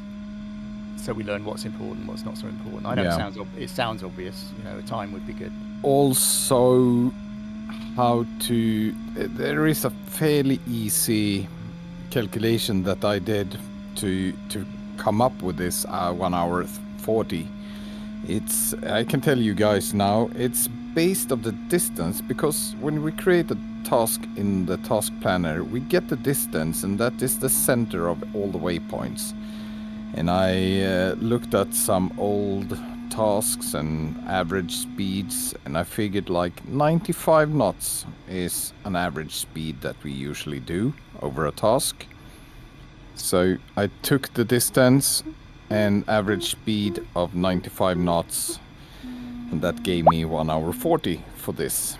so we learn what's important, what's not so important. I know it sounds obvious. A time would be good. Also, there is a fairly easy calculation that I did to come up with this 1 hour 40. I can tell you guys now, it's based on the distance, because when we create a task in the task planner, we get the distance, and that is the center of all the waypoints. And I looked at some old tasks and average speeds, and I figured like 95 knots is an average speed that we usually do over a task. So I took the distance and average speed of 95 knots, and that gave me 1 hour 40 for this.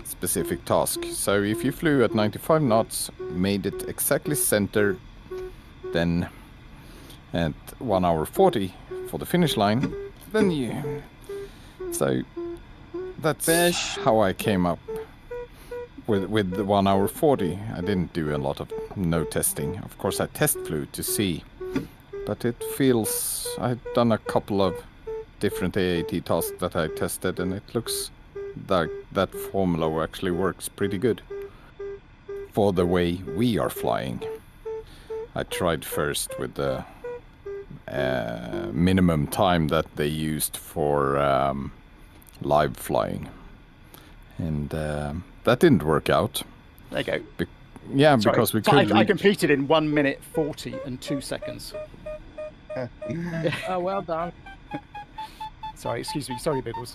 specific task. So if you flew at 95 knots, made it exactly center, then at 1 hour 40 for the finish line, then you... So that's how I came up with the 1 hour 40. I didn't do a lot of no testing. Of course I test flew to see, but it feels... I've done a couple of different AAT tasks that I tested, and it looks like that formula actually works pretty good for the way we are flying. I tried first with the minimum time that they used for live flying, and that didn't work out. There you go. Yeah, Sorry. because we So could I completed in 1 minute 40 and 2 seconds. Oh, well done. Sorry, excuse me. Sorry, Biggles.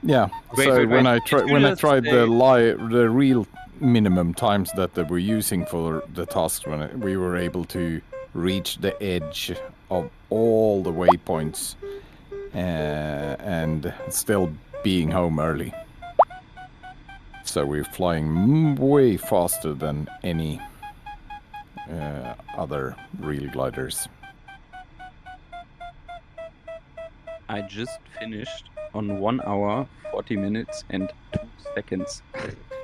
Yeah. So when I tried the real minimum times that they were using for the tasks, we were able to reach the edge of all the waypoints and still being home early. So we're flying way faster than any other real gliders. I just finished on 1 hour, 40 minutes and 2 seconds.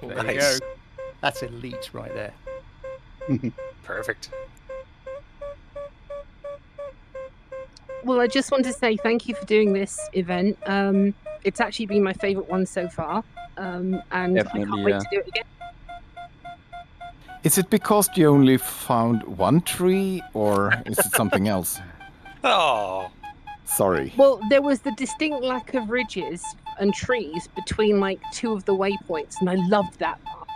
There you go. That's elite right there. Perfect. Well, I just want to say thank you for doing this event. It's actually been my favourite one so far, and Definitely, I can't wait to do it again. Is it because you only found one tree, or is it something else? Oh. Sorry. Well, there was the distinct lack of ridges and trees between like two of the waypoints, and I loved that part.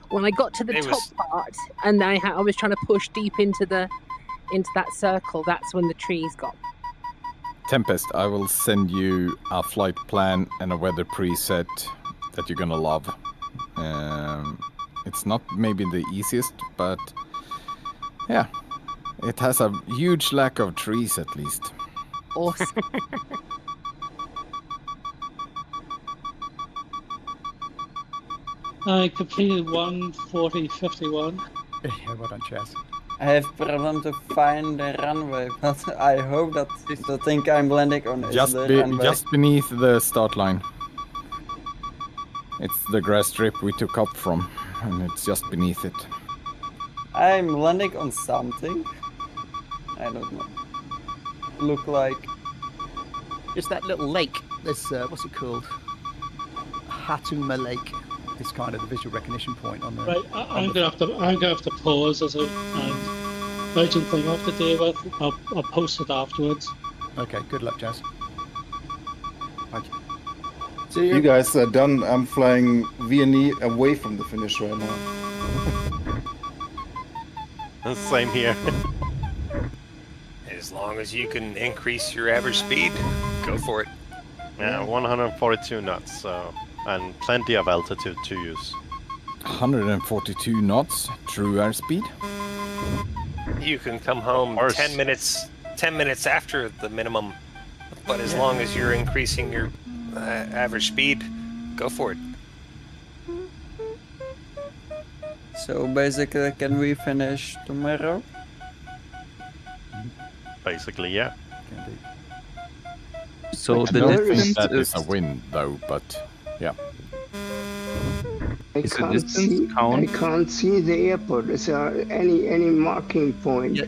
When I got to the top part, and I was trying to push deep into that circle, that's when the trees got. Tempest, I will send you a flight plan and a weather preset that you're gonna love. It's not maybe the easiest, but yeah, it has a huge lack of trees at least. Awesome. I completed 1:40:51. Yeah, well done, Chess. I have problem to find the runway, but I hope that the thing I'm landing on is the runway. Just beneath the start line. It's the grass strip we took up from, and it's just beneath it. I'm landing on something. I don't know. Look like... It's that little lake. There's, what's it called? Hatuma Lake. It's kind of the visual recognition point on the... Right, I'm gonna have to pause as a urgent thing I have to deal with. I'll post it afterwards. Okay, good luck, Jazz. Thank you. So you guys are done. I'm flying VNE away from the finish right now. Same here. As long as you can increase your average speed, go for it. Yeah, 142 knots, so... And plenty of altitude to use. 142 knots, true airspeed. You can come home 10 minutes after the minimum, but as long as you're increasing your average speed, go for it. So basically, can we finish tomorrow? Basically, yeah. So the I don't think distance that is is a win, though, but yeah. I can't see the airport. Is there any marking point?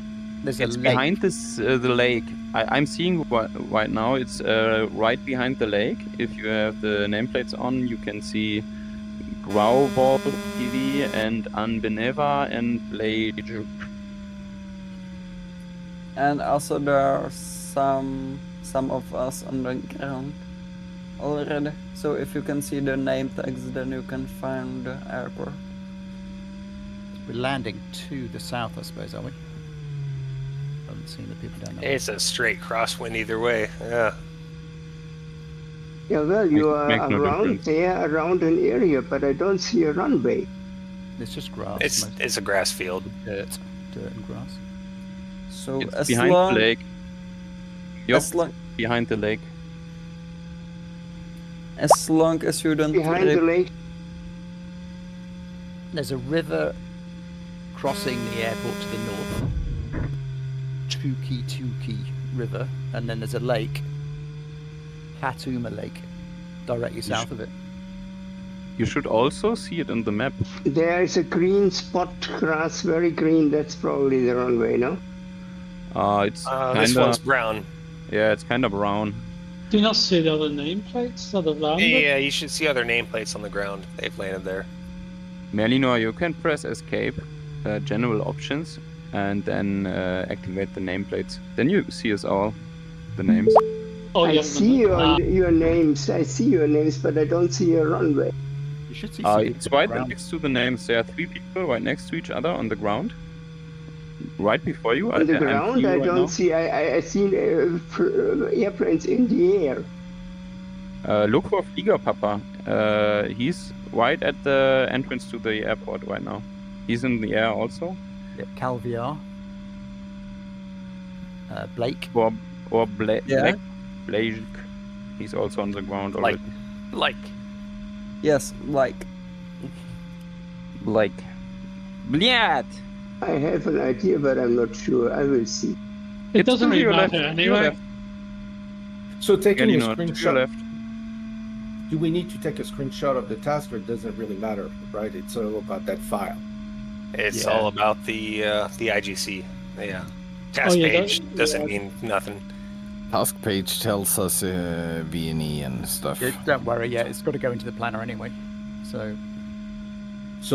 It's behind this the lake. I'm seeing right now. It's right behind the lake. If you have the nameplates on, you can see Grauwald TV and Anbeneva and Blade. And also there are some of us on the ground already. So if you can see the name tags, then you can find the airport. We're landing to the south, I suppose, are we? Haven't seen the people down there. It's a straight crosswind either way. Yeah. Yeah, well, you are Makes no around difference. there, around an area, but I don't see a runway. It's just grass. It's a grass field. Dirt and grass. So It's as behind long the lake. Yup, as long behind the lake. as you don't Behind the lake. there's a river crossing the airport to the north, Tuki River, and then there's a lake, Katuma Lake, directly south of it. You should also see it on the map. There is a green spot, grass, very green. That's probably the runway, no? It's this one's brown. Yeah, it's kind of brown. Do you not see the other nameplates that have landed? Yeah, you should see other nameplates on the ground. They've landed there. Melinor, you can press escape, general options, and then activate the nameplates. Then you see us all, the names. Oh, I see your names. I see your names, but I don't see your runway. You should see. It's right next to the names. There are 3 people right next to each other on the ground. Right before you. On the ground, I don't see. I see airplanes in the air. Look for Flieger Papa. He's right at the entrance to the airport right now. He's in the air also. Yep, Calviar. Blake. Or Blake. Yeah. Blake. He's also on the ground already. Like. Yes, like. Blake. Bliat! I have an idea, but I'm not sure. I will see. It doesn't really matter anyway. So taking a to your screenshot. left. Do we need to take a screenshot of the task, or it doesn't really matter, right? It's all about that file. It's all about the IGC. Yeah. Task page doesn't mean nothing. Task page tells us VNE and stuff. Don't worry, it's got to go into the planner anyway. So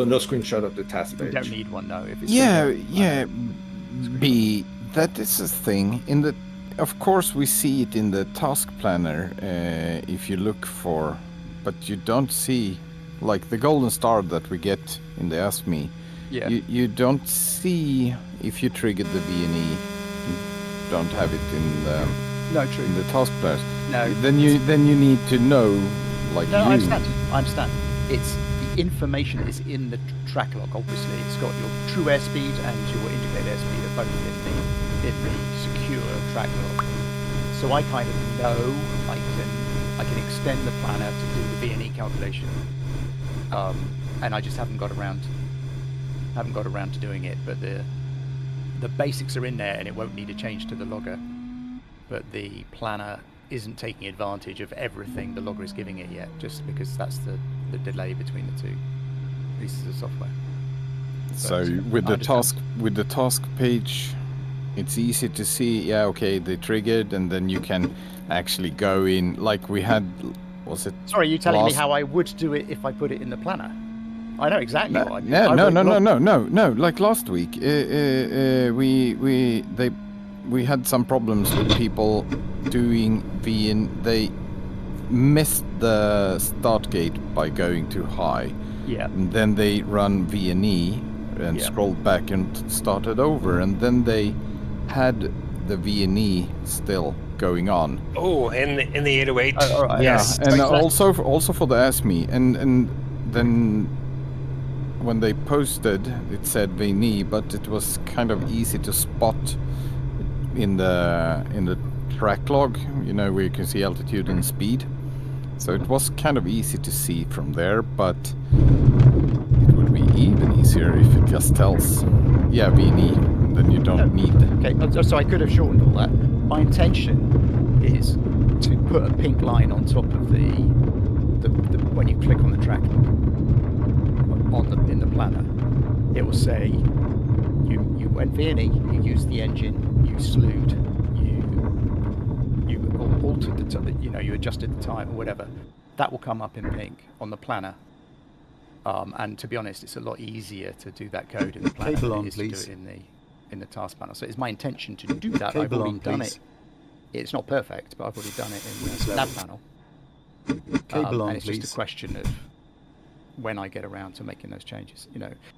no screenshot of the task page. You don't need one, no. If it's B, that is a thing. Of course, we see it in the task planner if you look for, but you don't see, like the golden star that we get in the Ask Me. Yeah. You don't see if you triggered the VNE. You don't have it in the in the task planner. No. Then you need to know, like. No, I understand. It's the information is in the track log. Obviously, it's got your true airspeed and your indicated airspeed are both in the secure track log. So I kind of know I can extend the planner to do the VNE calculation, and I just haven't got around to doing it. But the basics are in there, and it won't need a change to the logger. But the planner isn't taking advantage of everything the logger is giving it yet, just because that's the delay between the two pieces of software. So with the task page, it's easy to see. Yeah, okay, they triggered, and then you can actually go in. Like we had, was it? Sorry, you telling me how I would do it if I put it in the planner? I know exactly what I'd do. No. Like last week, we had some problems with people doing they missed the start gate by going too high. Yeah. And then they run VNE and scrolled back and started over, and then they had the VNE still going on. Oh, in the 808. Yeah, Yes. and also for the Ask Me, and then when they posted, it said VNE, but it was kind of easy to spot in the track log, where you can see altitude and speed. So it was kind of easy to see from there, but it would be even easier if it just tells, VNE, and then you don't need. Okay, so I could have shortened all that. My intention is to put a pink line on top of the when you click on the track in the planner, it will say you went VNE, you used the engine, you slewed, you altered the you adjusted the time or whatever. That will come up in pink on the planner. And to be honest, it's a lot easier to do that code in the planner than it is to do it in the task planner. So it's my intention to do that. I've already done it. It's not perfect, but I've already done it in the nav panel. And it's just a question of when I get around to making those changes.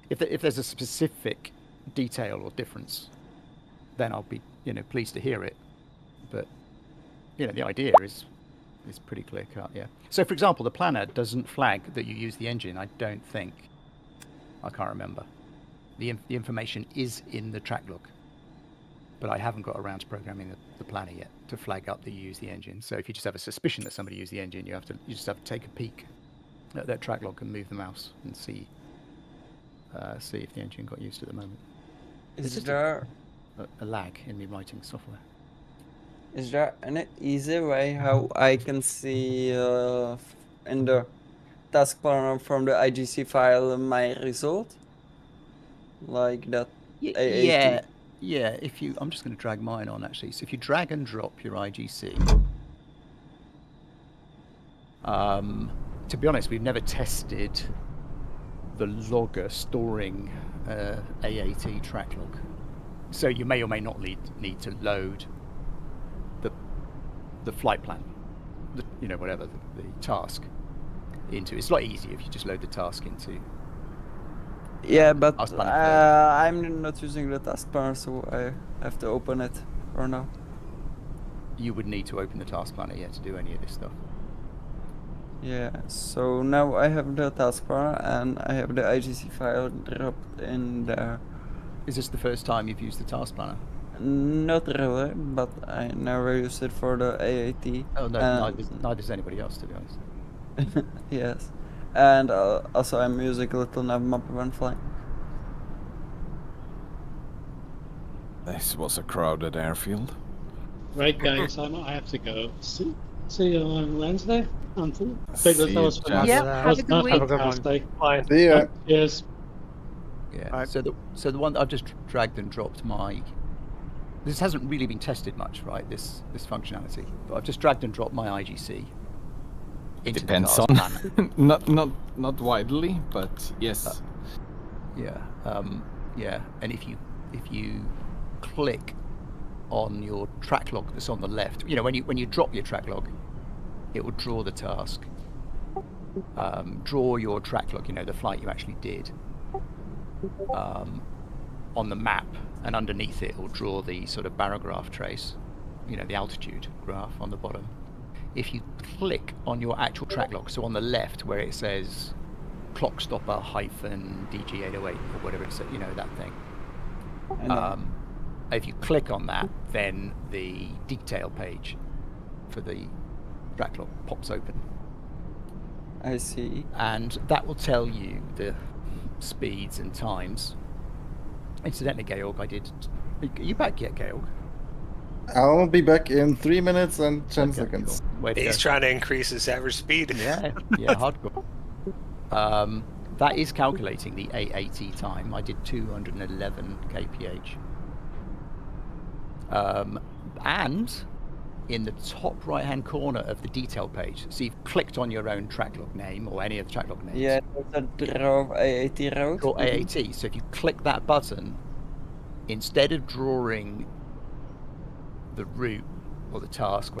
If there's a specific detail or difference, then I'll be pleased to hear it. But the idea is pretty clear cut. Yeah. So for example, the planner doesn't flag that you use the engine. I don't think. I can't remember. The information is in the track log, but I haven't got around to programming the planner yet to flag up that you use the engine. So if you just have a suspicion that somebody used the engine, you just have to take a peek at that track log and move the mouse and see see if the engine got used to it at the moment. Is there a lag in me writing software? Is there any easy way how I can see in the task planner from the IGC file my result? Like that AAT? Yeah. If you, I'm just going to drag mine on actually. So if you drag and drop your IGC, to be honest, we've never tested the logger storing AAT track log. So you may or may not need to load the flight plan, whatever the task into. It's a lot easier if you just load the task into. Yeah, but I'm not using the task planner, so I have to open it for now. You would need to open the task planner, to do any of this stuff. Yeah, so now I have the task planner and I have the IGC file dropped in there. Is this the first time you've used the task planner? Not really, but I never used it for the AAT. Oh no, neither does anybody else, to be honest. Yes, and also I'm using a little nav map when flying. This was a crowded airfield. Right, guys, I have to go. See you on Wednesday. Have a good week. Have a good one. Bye. See ya. Yes. Yeah. So the one I've just dragged and dropped my. This hasn't really been tested much, right? This functionality, but I've just dragged and dropped my IGC. Depends on. not widely, but yes. Yeah. And if you click on your track log that's on the left, when you drop your track log, it will draw the task. Draw your track log, the flight you actually did, on the map, and underneath it will draw the sort of barograph trace, the altitude graph on the bottom. If you click on your actual track log, so on the left where it says clock stopper -DG808 or whatever it says, that thing. If you click on that, then the detail page for the track log pops open. I see. And that will tell you the speeds and times. Incidentally, Georg, are you back yet, Georg? I'll be back in 3 minutes and 10 seconds. Cool. He's trying to increase his average speed. Yeah, hardcore. That is calculating the AAT time. I did 211 kph. And in the top right-hand corner of the detail page, so you've clicked on your own track log name or any of the track log names. Yeah, there's a draw AAT route. Draw AAT. So if you click that button, instead of drawing the route or the task,